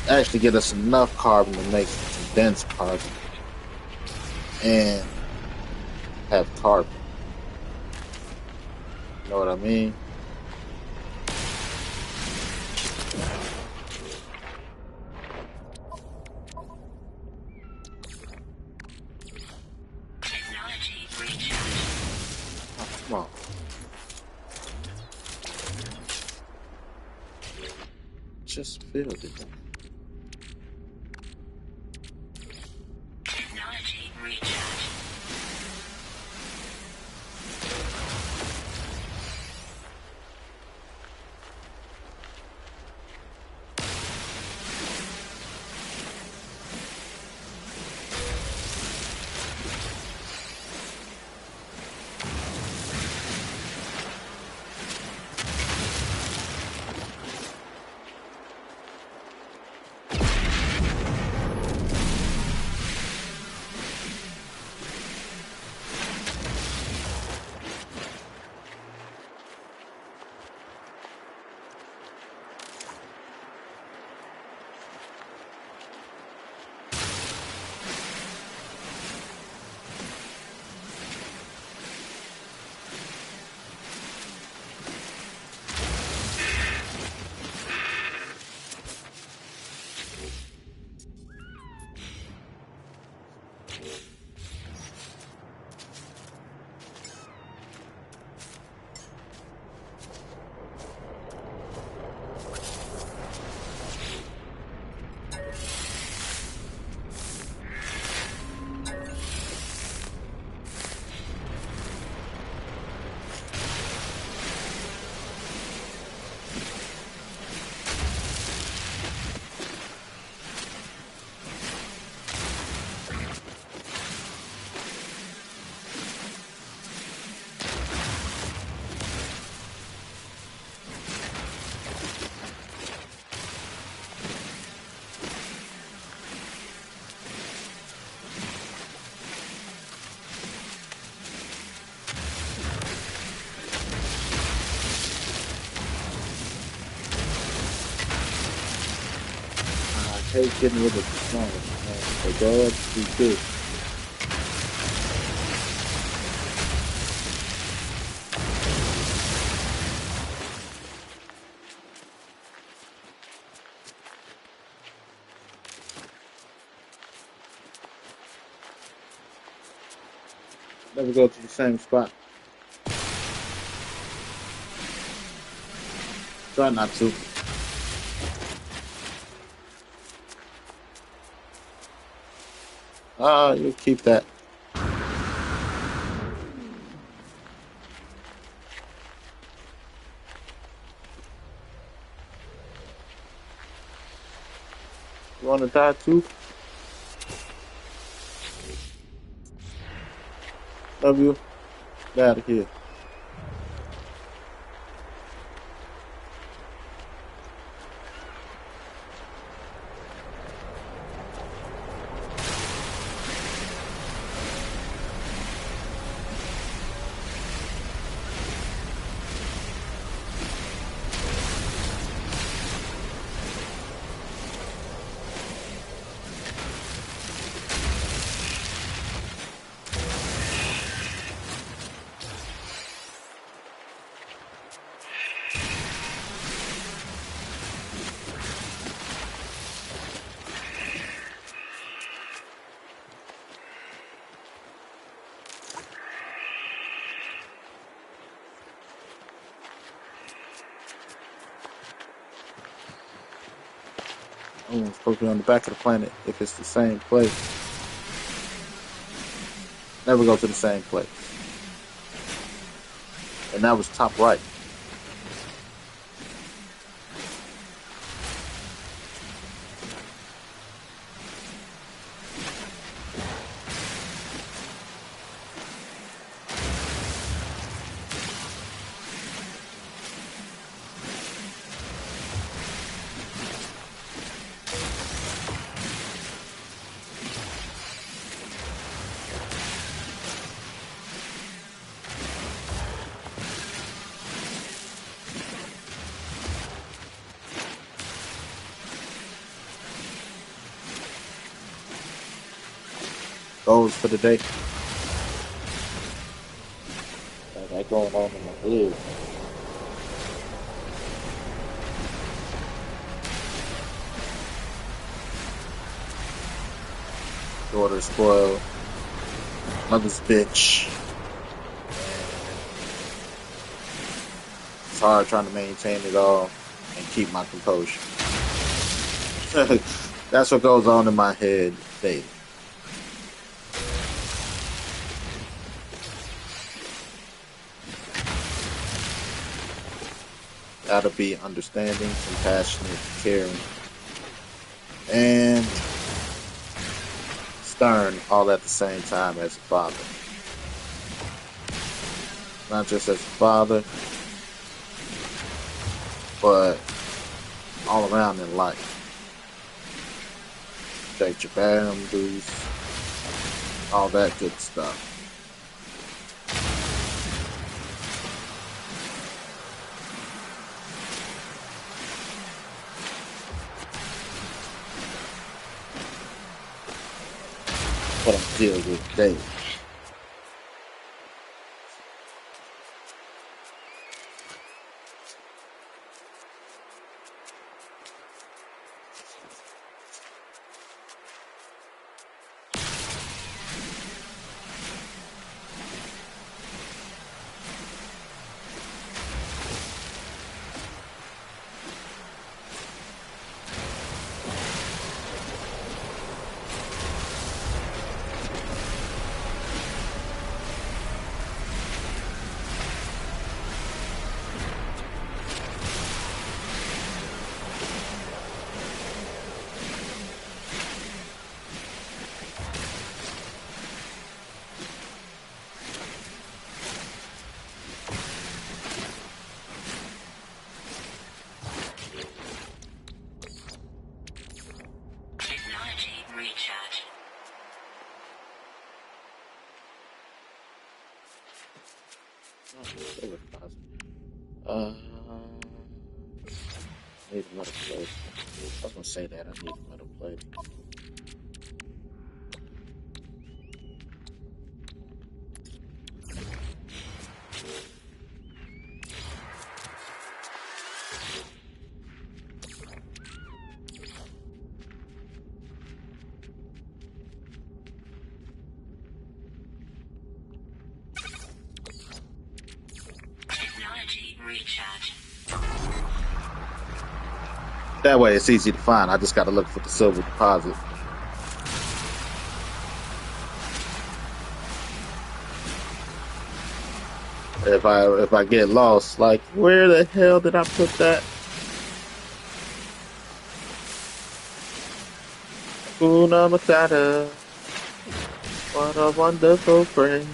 Actually, get us enough carbon to make some condensed carbon. And have carbon. You know what I mean? Technology recharge. Oh, come on. Just filled it. Technology recharge. I hate getting rid of the song, man. But God, be good. Never go to the same spot. Try not to. You keep that. You want to die too? Love you. Get out of here. Oh, it's supposed to be on the back of the planet if it's the same place. Never go to the same place. And that was top right. Goals for the day. That going on in my head. Daughter spoiled, mother's bitch. It's hard trying to maintain it all and keep my composure. That's what goes on in my head daily. Gotta be understanding, compassionate, caring, and stern all at the same time as a father. Not just as a father, but all around in life. Protect your boundaries, all that good stuff. What I deal with daily. Technology recharge. Uh, need another plate. I was gonna say that I need another plate. Technology recharge. That way it's easy to find. I just gotta look for the silver deposit. If I get lost, like where the hell did I put that? Hakuna Matata. What a wonderful friend.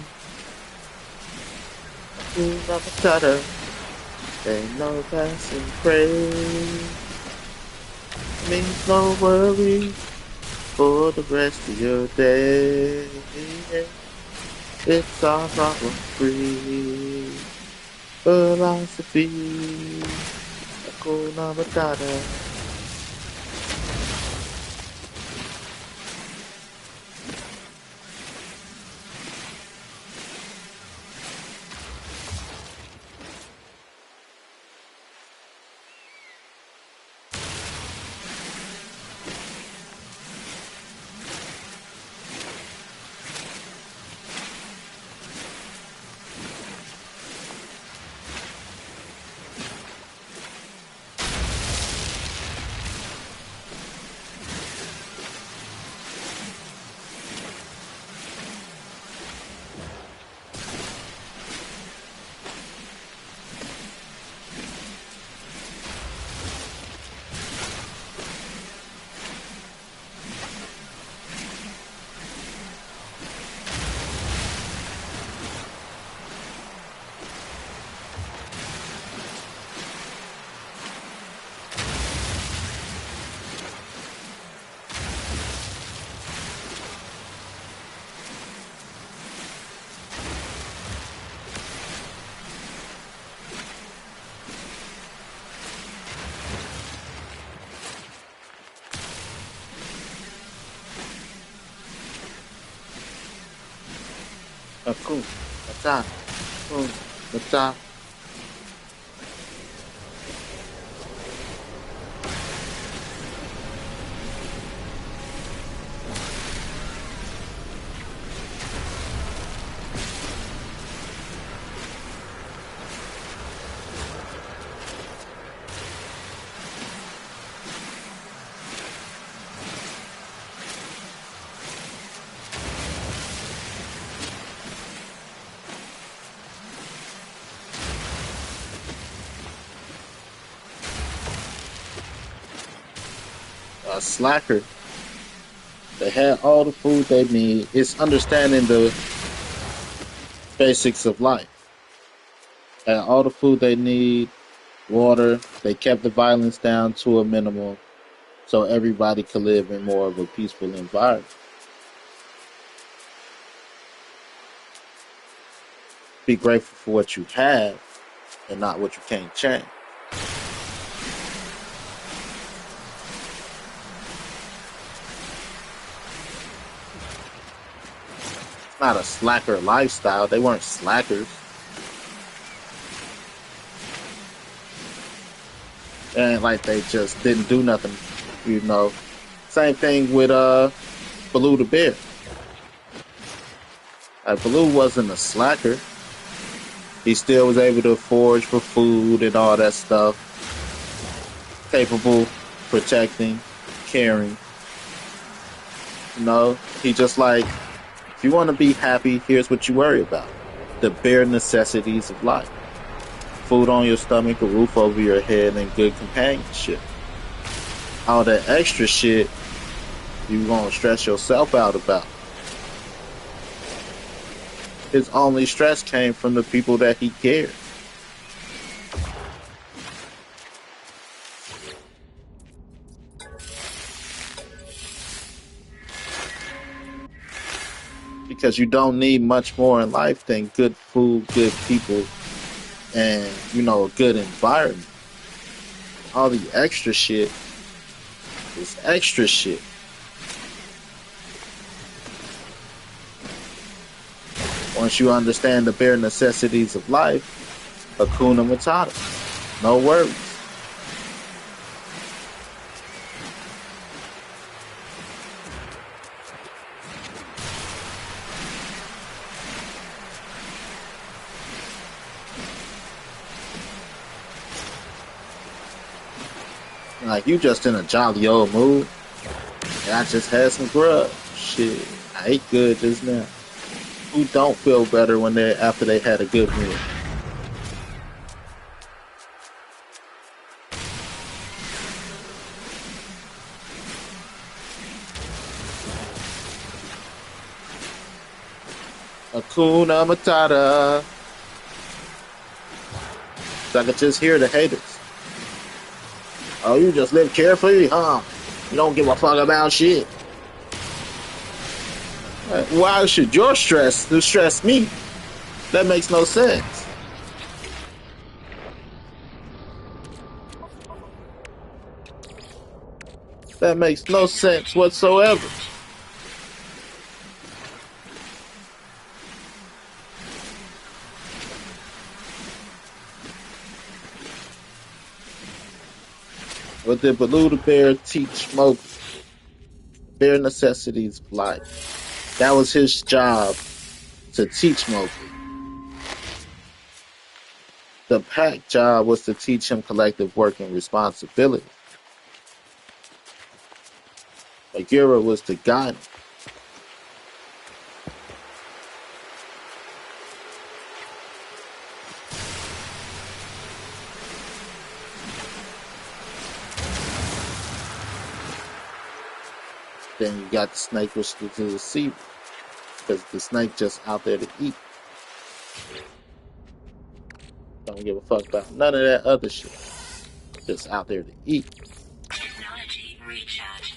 Hakuna Matata. Ain't no passing craze. Means no worry for the rest of your day. It's all problem free philosophy. Hakuna Matata. Hakuna Matata. Boom. Matata. A slacker. They had all the food they need. It's understanding the basics of life. Had all the food they need, water. They kept the violence down to a minimum so everybody could live in more of a peaceful environment. Be grateful for what you have and not what you can't change. It's not a slacker lifestyle. They weren't slackers. It ain't like they just didn't do nothing, you know. Same thing with Baloo the bear. Baloo wasn't a slacker. He still was able to forage for food and all that stuff. Capable, protecting, caring. You know, he just like, if you want to be happy, here's what you worry about. The bare necessities of life. Food on your stomach, a roof over your head, and good companionship. All that extra shit, you gonna stress yourself out about. His only stress came from the people that he cared. Because you don't need much more in life than good food, good people, and, you know, a good environment. All the extra shit is extra shit. Once you understand the bare necessities of life, Hakuna Matata. No worries. Like, you just in a jolly old mood. Yeah, I just had some grub. Shit, I ate good just now. Who don't feel better when they after they had a good meal? Hakuna Matata. So I could just hear the haters. Oh, you just live carefree, huh? You don't give a fuck about shit. Why should your stress stress me? That makes no sense. That makes no sense whatsoever. What did Baloo the bear teach Mowgli? Bare necessities of life. That was his job, to teach Mowgli. The pack job was to teach him collective work and responsibility. Bagheera was to guide him. Then you got the snake, which was to deceive, because the snake just out there to eat. Don't give a fuck about none of that other shit. Just out there to eat. Technology recharge.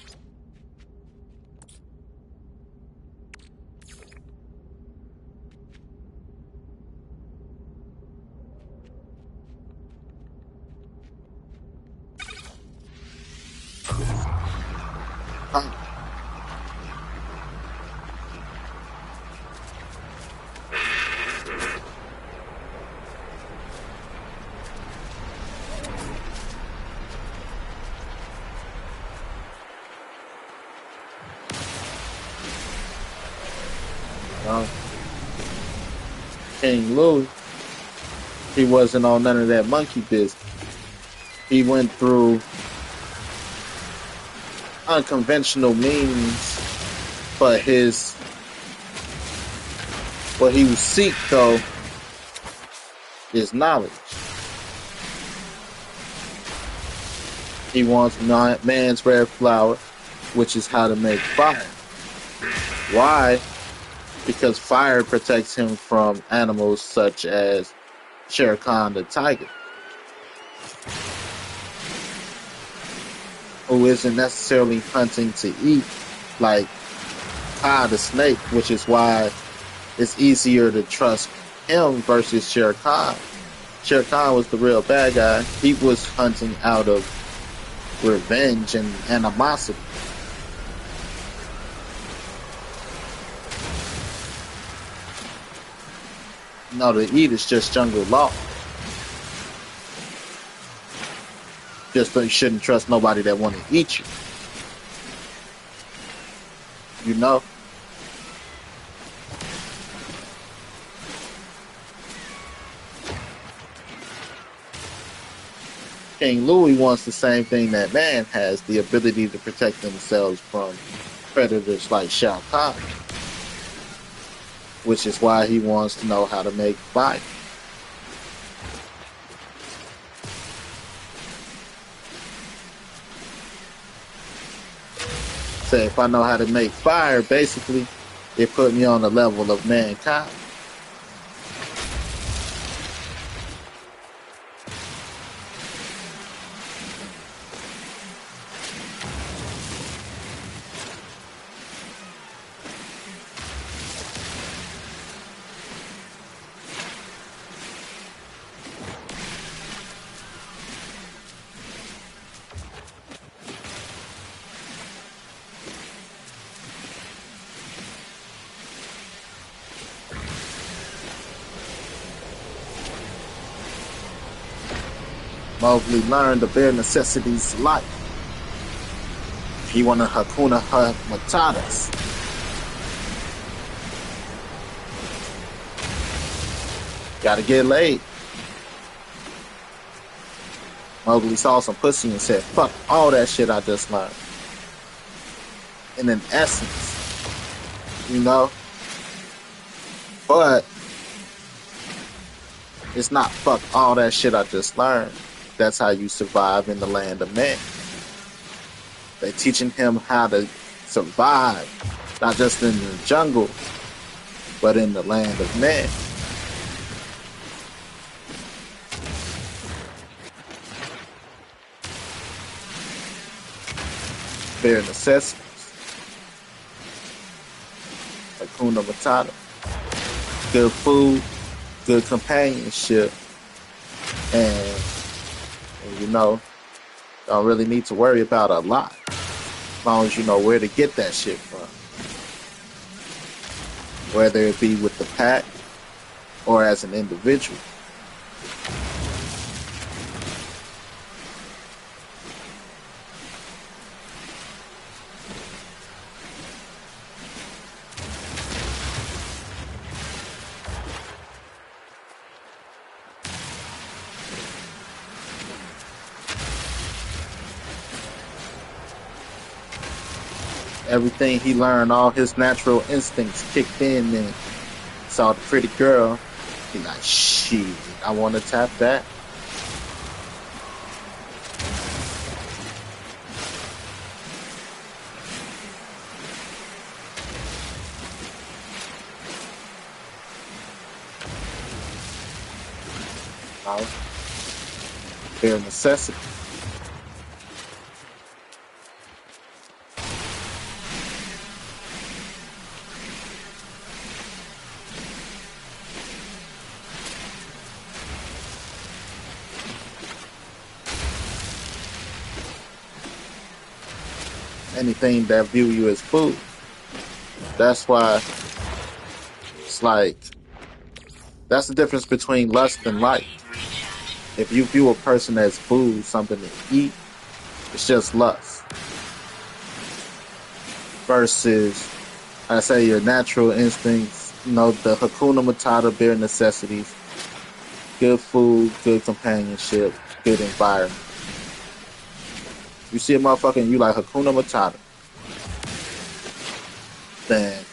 King Louis, he wasn't on none of that monkey business. He went through unconventional means, but what he would seek though is knowledge. He wants man's red flower, which is how to make fire. Why? Because fire protects him from animals such as Shere Khan the tiger, who isn't necessarily hunting to eat like Ka the snake, which is why it's easier to trust him versus Shere Khan. Shere Khan was the real bad guy. He was hunting out of revenge and animosity. No, to eat is just jungle law. Just so you shouldn't trust nobody that want to eat you. You know? King Louis wants the same thing that man has, the ability to protect themselves from predators like Shao Kahn, which is why he wants to know how to make fire. So if I know how to make fire, basically, it put me on the level of mankind. Mowgli learned the bare necessities of life. He wanted Hakuna Matatas. Gotta get laid. Mowgli saw some pussy and said, fuck all that shit I just learned. And in essence, you know, but it's not fuck all that shit I just learned. That's how you survive in the land of man. They're teaching him how to survive, not just in the jungle, but in the land of man. Bare necessities. Hakuna Matata. Good food, good companionship, and you know, don't really need to worry about a lot, as long as you know where to get that shit from. Whether it be with the pack or as an individual. Everything he learned, all his natural instincts kicked in, and saw the pretty girl. He like, shit, I want to tap that. Bare necessity. Anything that view you as food. That's why it's like, that's the difference between lust and life. If you view a person as food, something to eat, it's just lust. Versus, I say, your natural instincts, the Hakuna Matata bare necessities, good food, good companionship, good environment. You see a motherfucker and you like Hakuna Matata, then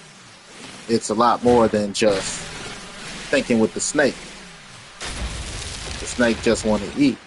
it's a lot more than just thinking with the snake. The snake just want to eat.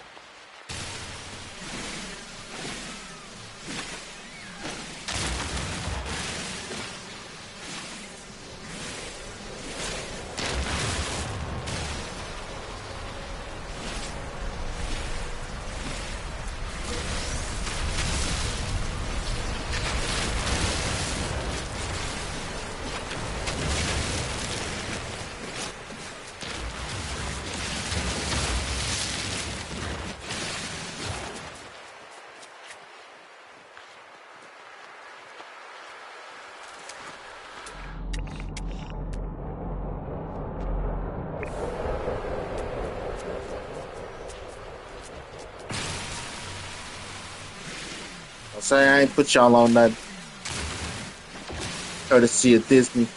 I'm saying I ain't put y'all on nothing. Courtesy of Disney.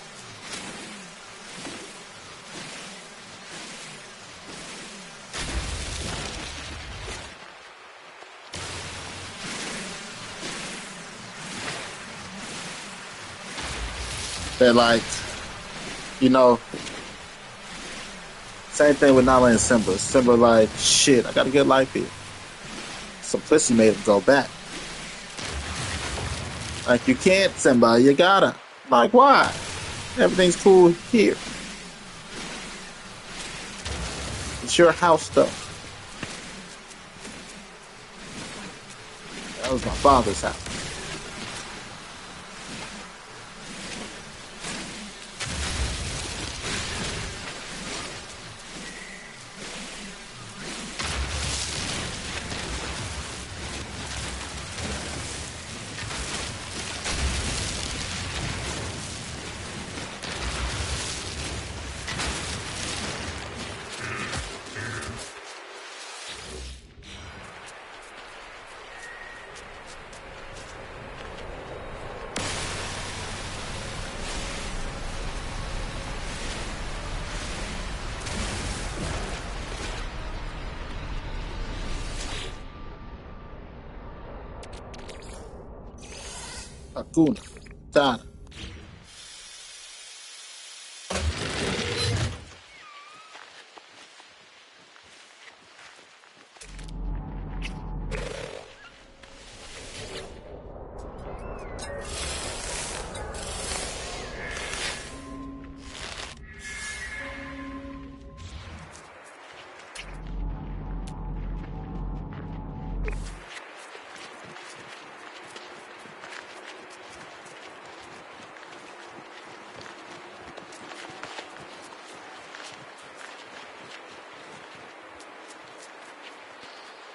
They're like, same thing with Nala and Simba. Simba like, shit, I got a good life here. Simplicity made him go back. Like, you can't, Simba, you gotta. Like, why? Everything's cool here. It's your house, though. That was my father's house. Hakuna Matata.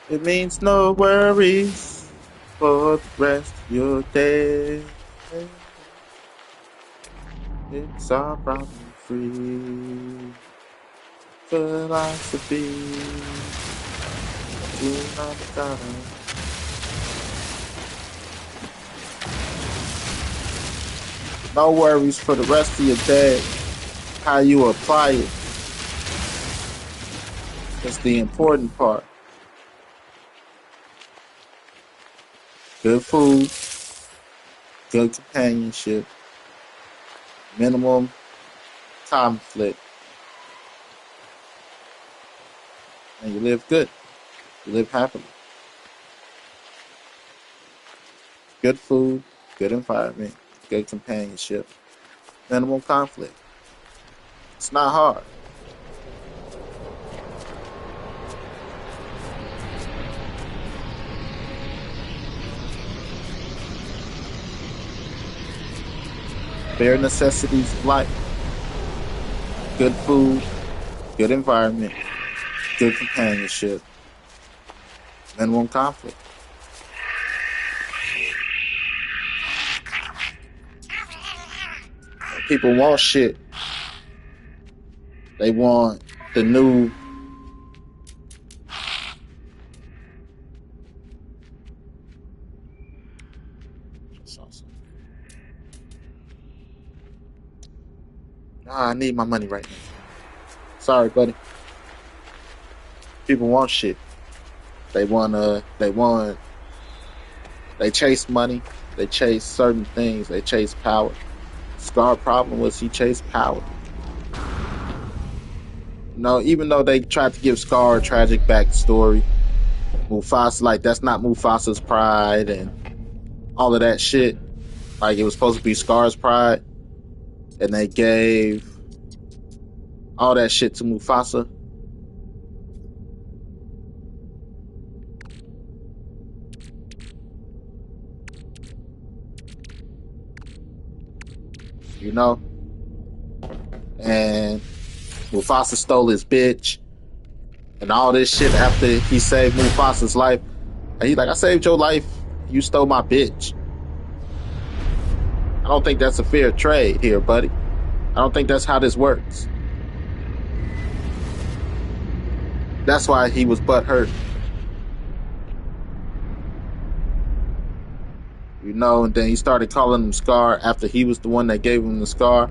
It means no worries for the rest of your day. It's our problem-free philosophy. Hakuna Matata. No worries for the rest of your day. How you apply it is the important part. Good food, good companionship, minimum conflict, and you live good. You live happily. Good food, good environment, good companionship, minimal conflict. It's not hard. Bare necessities of life. Good food, good environment, good companionship, minimum conflict. People want shit. They want the new I need my money right now. Sorry, buddy. People want shit. They chase money. They chase certain things. They chase power. Scar problem was he chased power. No, even though they tried to give Scar a tragic backstory, Mufasa, like, that's not Mufasa's pride and all of that shit. Like, it was supposed to be Scar's pride, and they gave all that shit to Mufasa. You know? And Mufasa stole his bitch and all this shit after he saved Mufasa's life. And he's like, I saved your life. You stole my bitch. I don't think that's a fair trade here, buddy. I don't think that's how this works. That's why he was butthurt. You know, and then he started calling him Scar after he was the one that gave him the scar.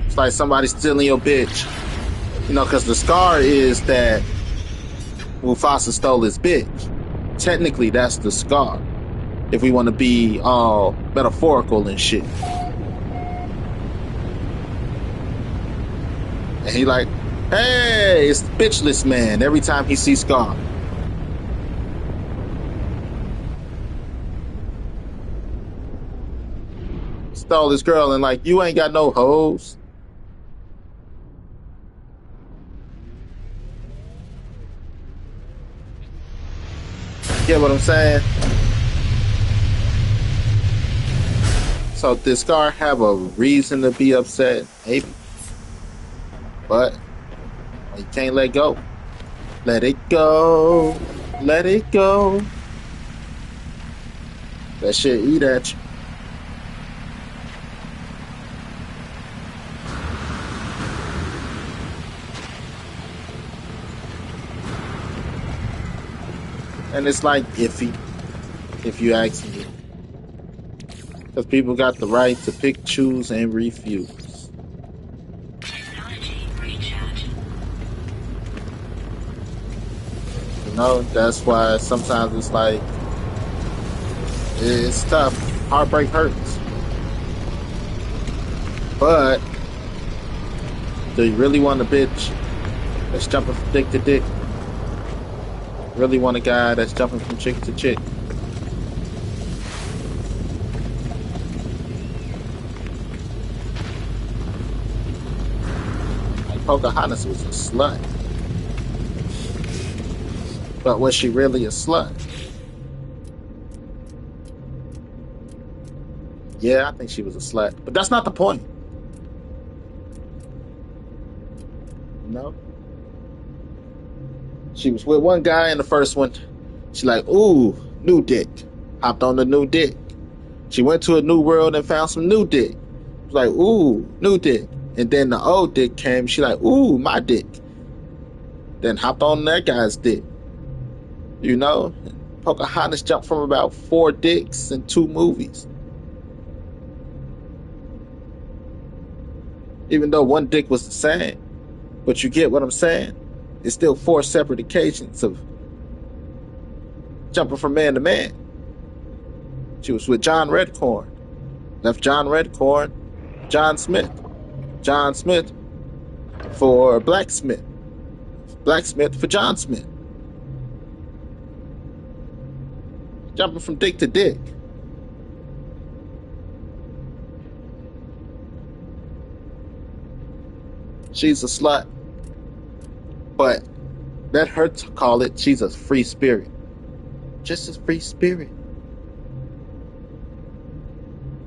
It's like somebody stealing your bitch. You know, because the scar is that Mufasa stole his bitch. Technically, that's the scar. If we want to be all metaphorical and shit. And he like, hey, it's the bitchless man every time he sees Scar. Stole this girl and like, you ain't got no hoes. Get what I'm saying? So did Scar have a reason to be upset? Maybe. But you can't let go. Let it go. Let it go. That shit eat at you. And it's like iffy, if you ask me. Because people got the right to pick, choose, and refuse. Technology recharge. You know, that's why sometimes it's like, it's tough. Heartbreak hurts. But, do you really want a bitch that's jumping from dick to dick? Really want a guy that's jumping from chick to chick? Like Pocahontas was a slut. But was she really a slut? Yeah, I think she was a slut. But that's not the point. No. She was with one guy in the first one. She like, ooh, new dick. Hopped on the new dick. She went to a new world and found some new dick. She was like, ooh, new dick. And then the old dick came. She like, ooh, my dick. Then hopped on that guy's dick. You know? Pocahontas jumped from about 4 dicks in 2 movies. Even though one dick was the same. But you get what I'm saying? It's still 4 separate occasions of jumping from man to man. She was with John Redcorn. Left John Redcorn, John Smith. John Smith for Blacksmith. Blacksmith for John Smith. Jumping from dick to dick. She's a slut. But let her call it, she's a free spirit. Just a free spirit.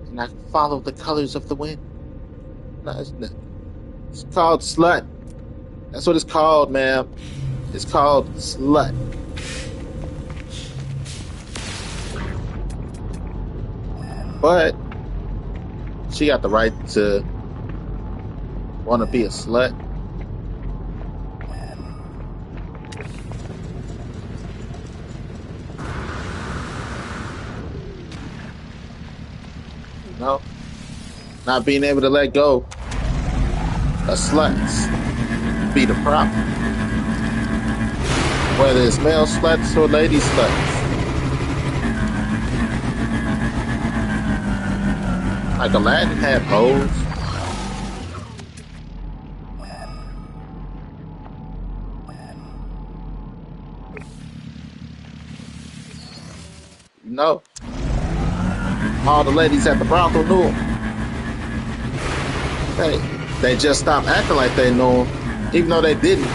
And I follow the colors of the wind. No, it's called slut. That's what it's called, ma'am. It's called slut. But she got the right to want to be a slut. No, not being able to let go of sluts be the problem. Whether it's male sluts or lady sluts. Like Aladdin had hoes. You know, all the ladies at the brothel knew him. Hey, they just stopped acting like they knew him, even though they didn't.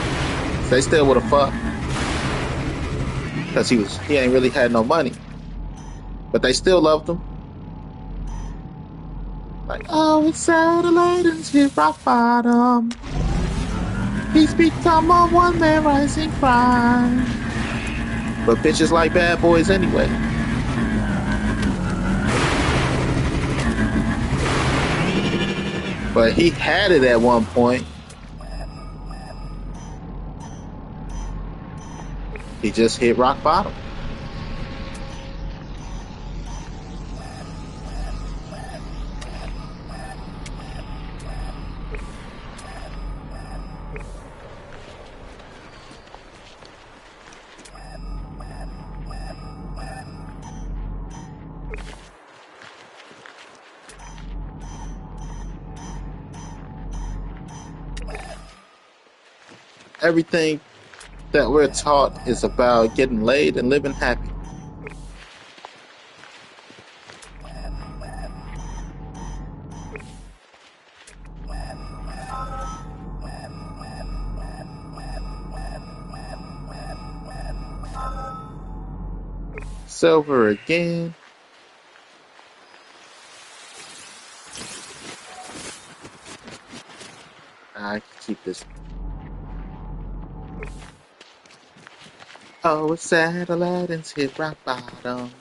They still would have fucked. Because he ain't really had no money. But they still loved him. Like, oh, it's sad Aladdin's hit rock bottom. He's become a one-man rising crime. But bitches like bad boys anyway. But he had it at one point. He just hit rock bottom. Everything that we're taught is about getting laid and living happy. Silver again. I can keep this. Oh, it's sad Aladdin's hit rock bottom.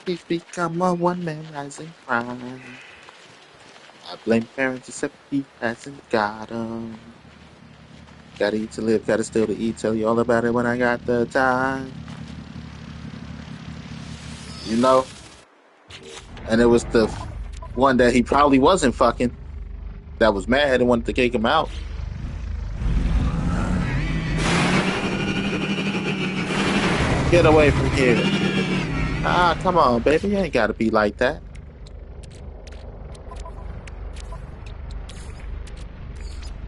He's become a one-man rising crime. I blame parents except he hasn't got 'em. Gotta eat to live, gotta steal to eat. Tell you all about it when I got the time. You know? And it was the one that he probably wasn't fucking that was mad and wanted to kick him out. Get away from here. Ah, come on, baby. You ain't gotta be like that.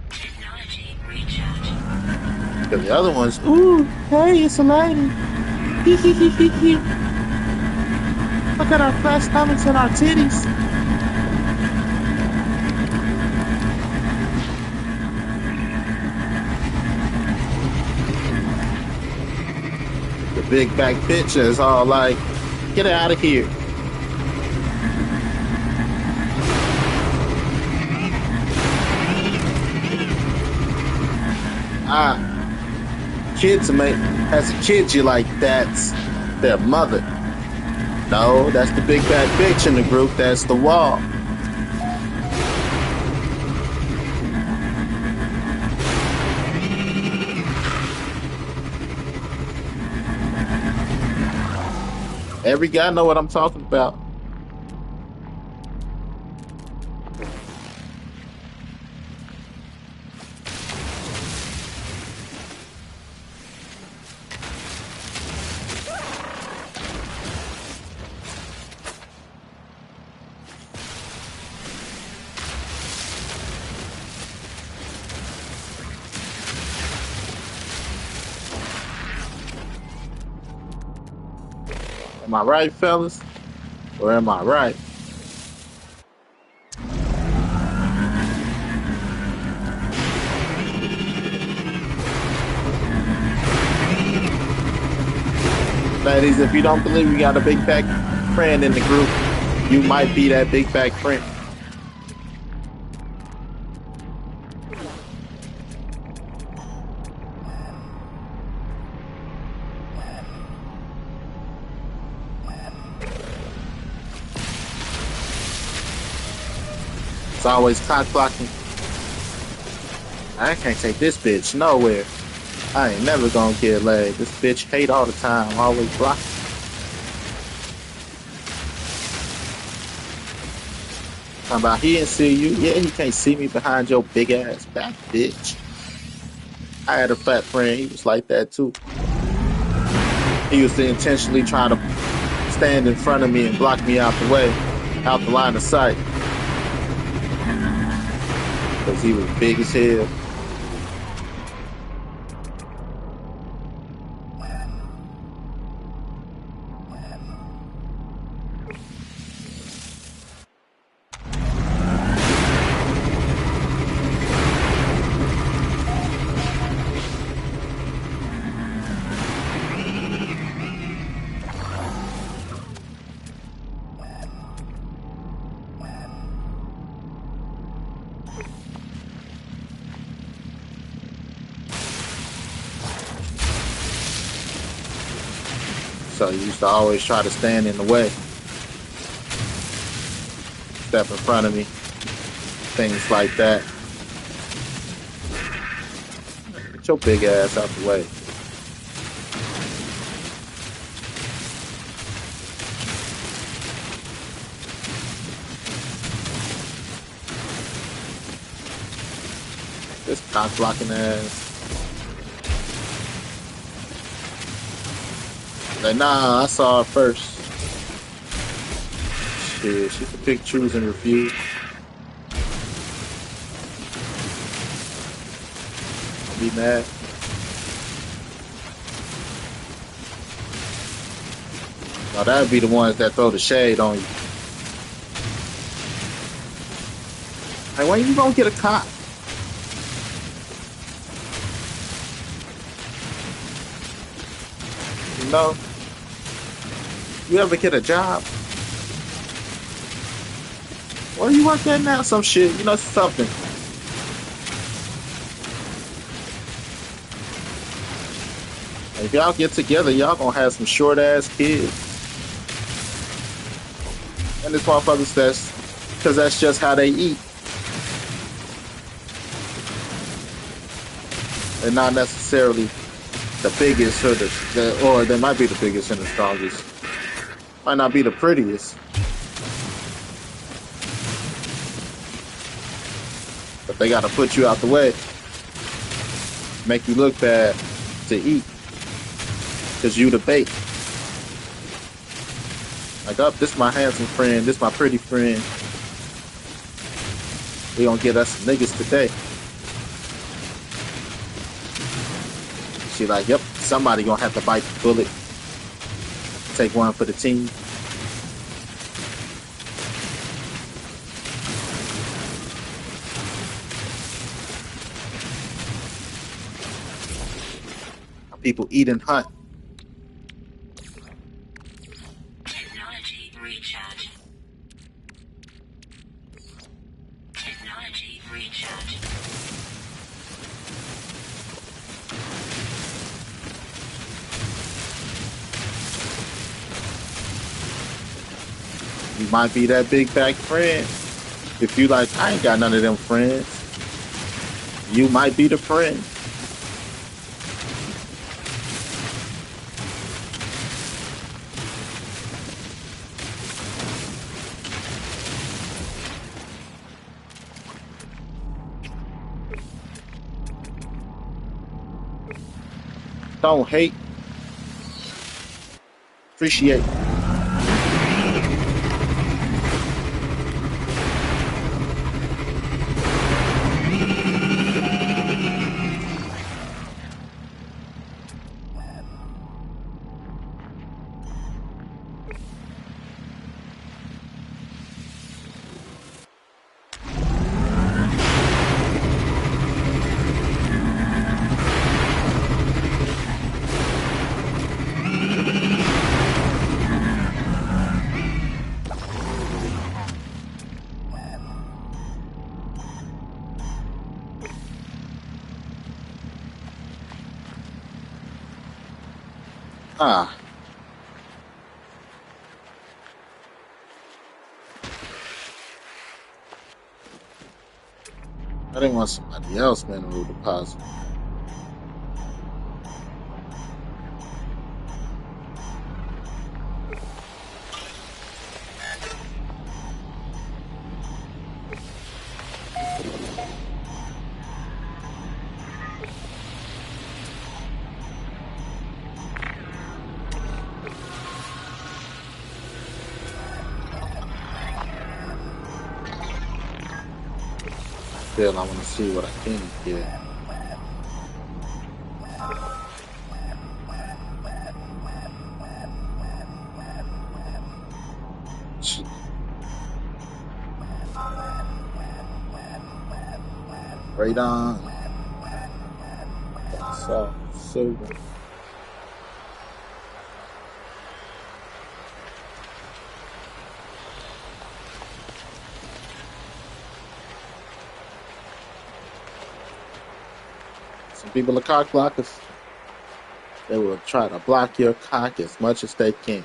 Technology recharge. Because the other ones, ooh, hey, it's a lady. Hee hee hee hee hee. Look at our flat stomachs and our titties. The big back picture is all like, get out of here. Kids as a kid you like that's their mother. No, that's the big bad bitch in the group, that's the wall. Every guy know what I'm talking about. Am I right, fellas? Or am I right? Ladies, if you don't believe we got a big back friend in the group, you might be that big back friend. It's always cock blocking. I can't take this bitch nowhere. I ain't never gonna get laid. This bitch hate all the time, always blocking. Talking about he didn't see you. Yeah, he can't see me behind your big ass back, bitch. I had a fat friend. He was like that too. He used to intentionally try to stand in front of me and block me out the way, out the line of sight, because he was big as hell. So he used to always try to stand in the way, step in front of me, things like that. Get your big ass out the way. This cock blocking ass. Like, nah, I saw her first. Shit, she could pick, choose, and refuse. I'll be mad. Now that'd be the ones that throw the shade on you. Hey, when you gonna get a cop? You know? You ever get a job? Where you work at now? Some shit, you know, something. If y'all get together, y'all gonna have some short ass kids. And this motherfuckers, that's because that's just how they eat. They're not necessarily the biggest or or they might be the biggest and the strongest. Might not be the prettiest. But they gotta put you out the way. Make you look bad to eat. Cause you the bait. Like, up, this my handsome friend, this my pretty friend. We gonna get us some niggas today. She like, yep, somebody gonna have to bite the bullet. Take one for the team. People eat and hunt. Technology recharge. Technology recharge. You might be that big back friend. If you like, I ain't got none of them friends. You might be the friend. Don't hate. Appreciate. Ah. I didn't want somebody else mineral deposit. Still, I want to see what I can get. Right on. So, silver. Some people are cock blockers. They will try to block your cock as much as they can.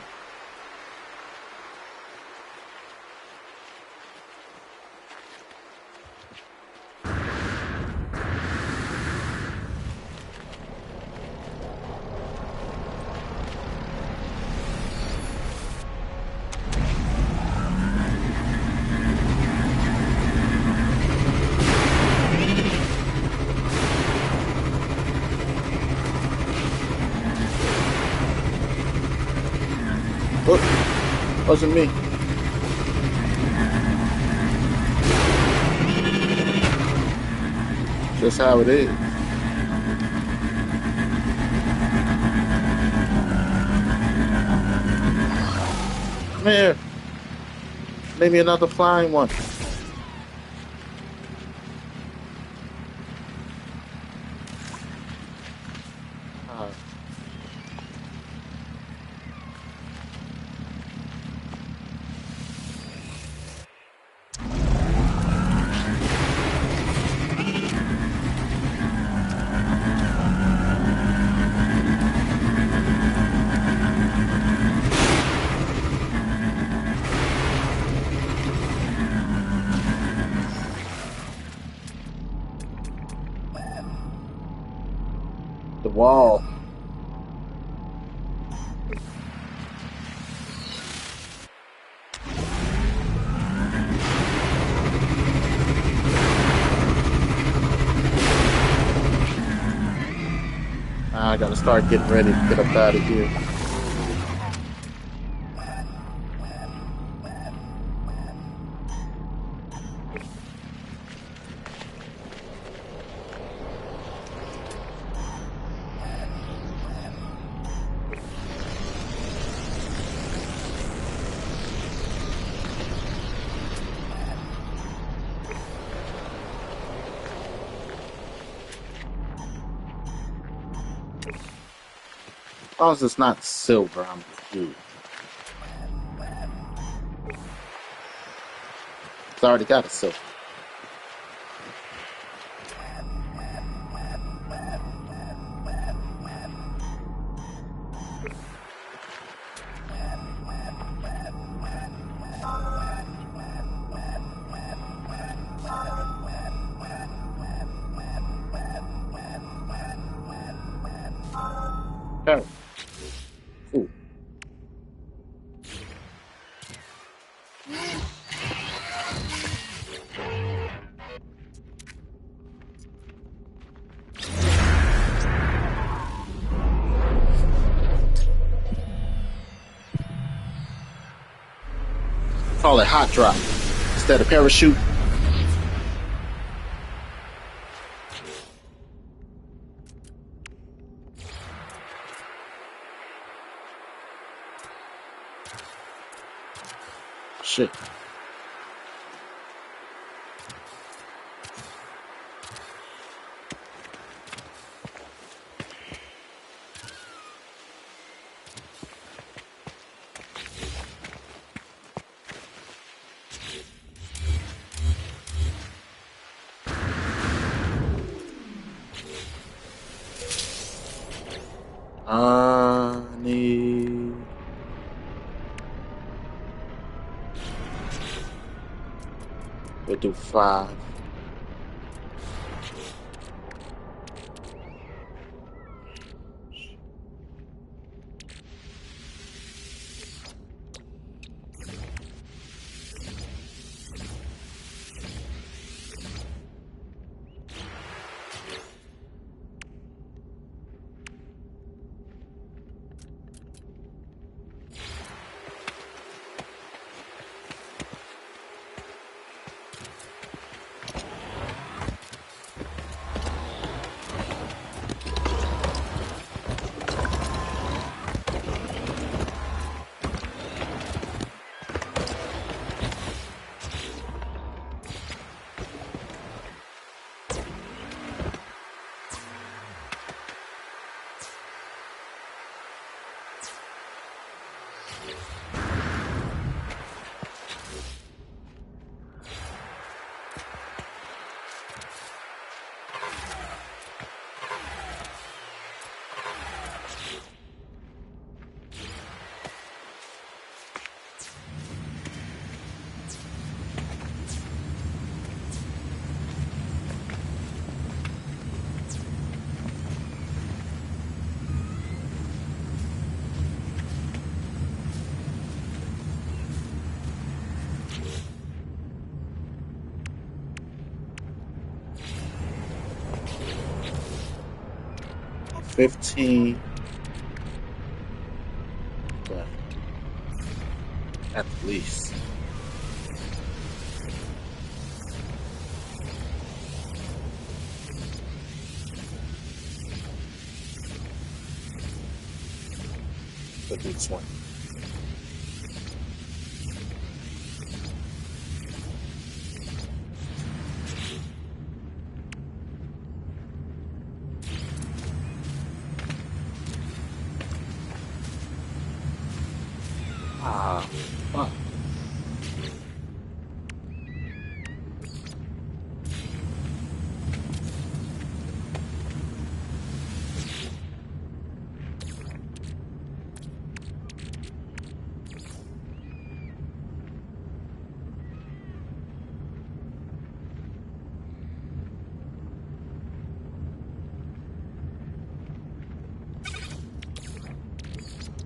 Oh, wasn't me. Just how it is. Come here. Maybe another flying one. The wall. I gotta start getting ready to get up out of here. As long as it's not silver, I'm good. It's already got a silver. Okay. Ooh. Call it hot drop instead of parachute. Shit. Need. We'll do 5. 15 left, at least. Could be 20. Ah, fuck.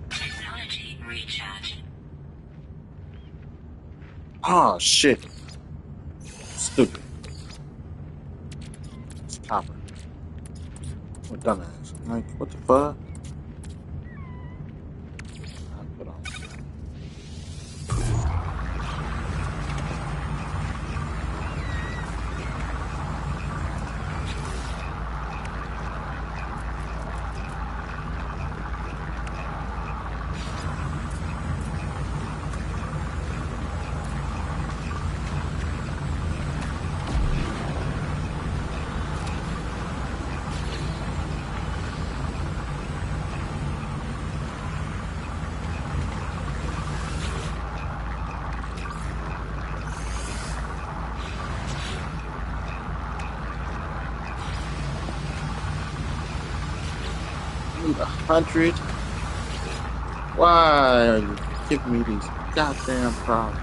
Technology recharge. Ah, shit. Stupid. It's copper. What dumbass? Like, what the fuck? I put on. Need 100. Why are you giving me these goddamn problems?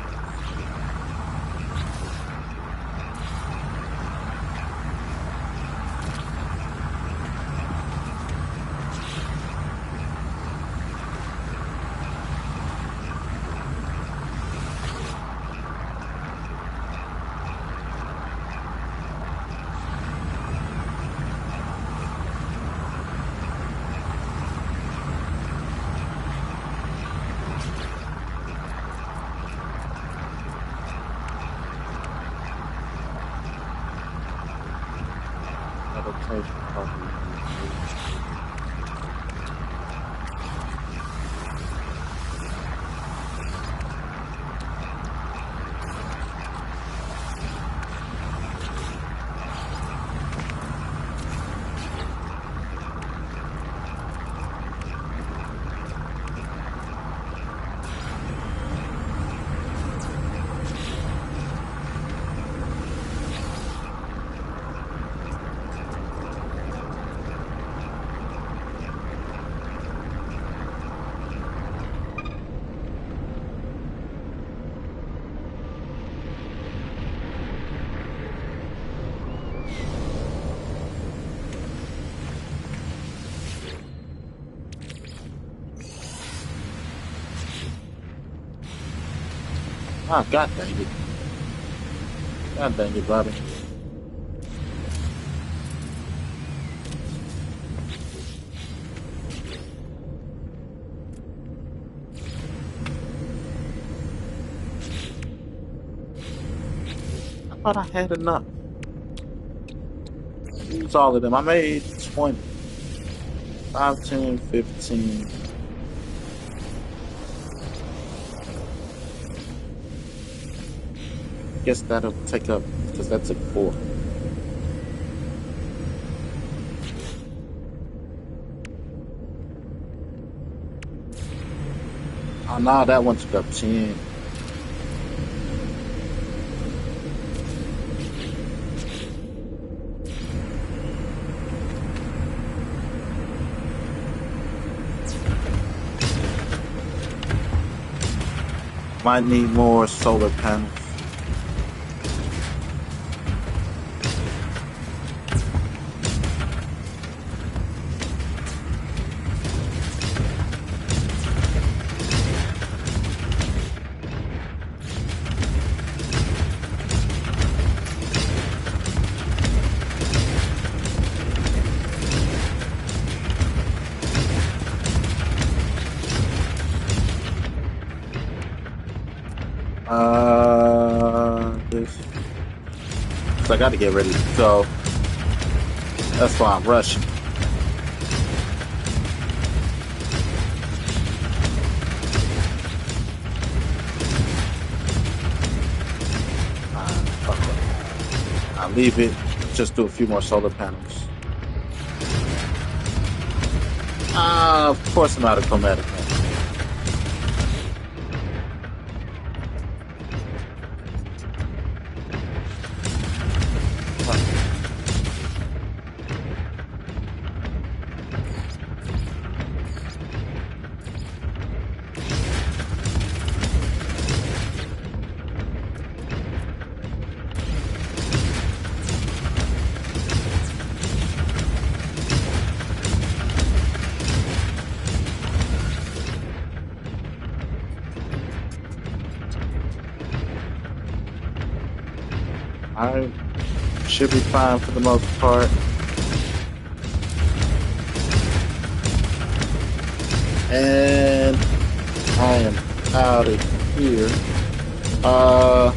Meditation probably. Ah, god dang it. God dang it, Bobby. I thought I had enough. Use all of them. I made 20. 5, 10, 15. Guess that'll take up, because that took 4. Oh, no, that one took up 10. Might need more solar panels. I got to get ready to go. That's why I'm rushing. Fuck it. I'll leave it. Just do a few more solar panels. Of course I'm out of chromatic. I should be fine for the most part. And I am out of here. I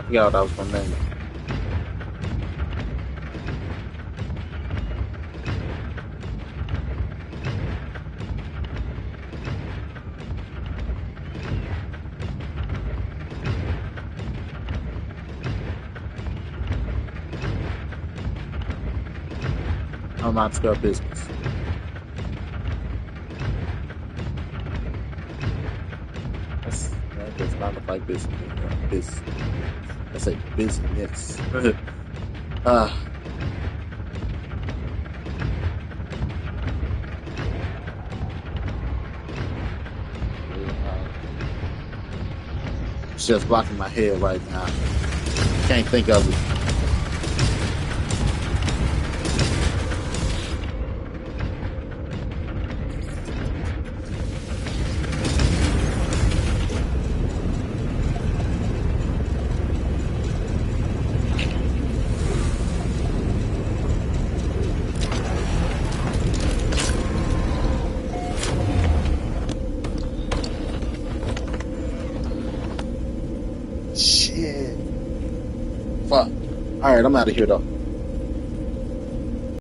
forgot what I was gonna name it. I'm not spell business. That does not look like business. I say business. It's just blocking my head right now. Can't think of it. Shit. Fuck. Alright, I'm out of here though.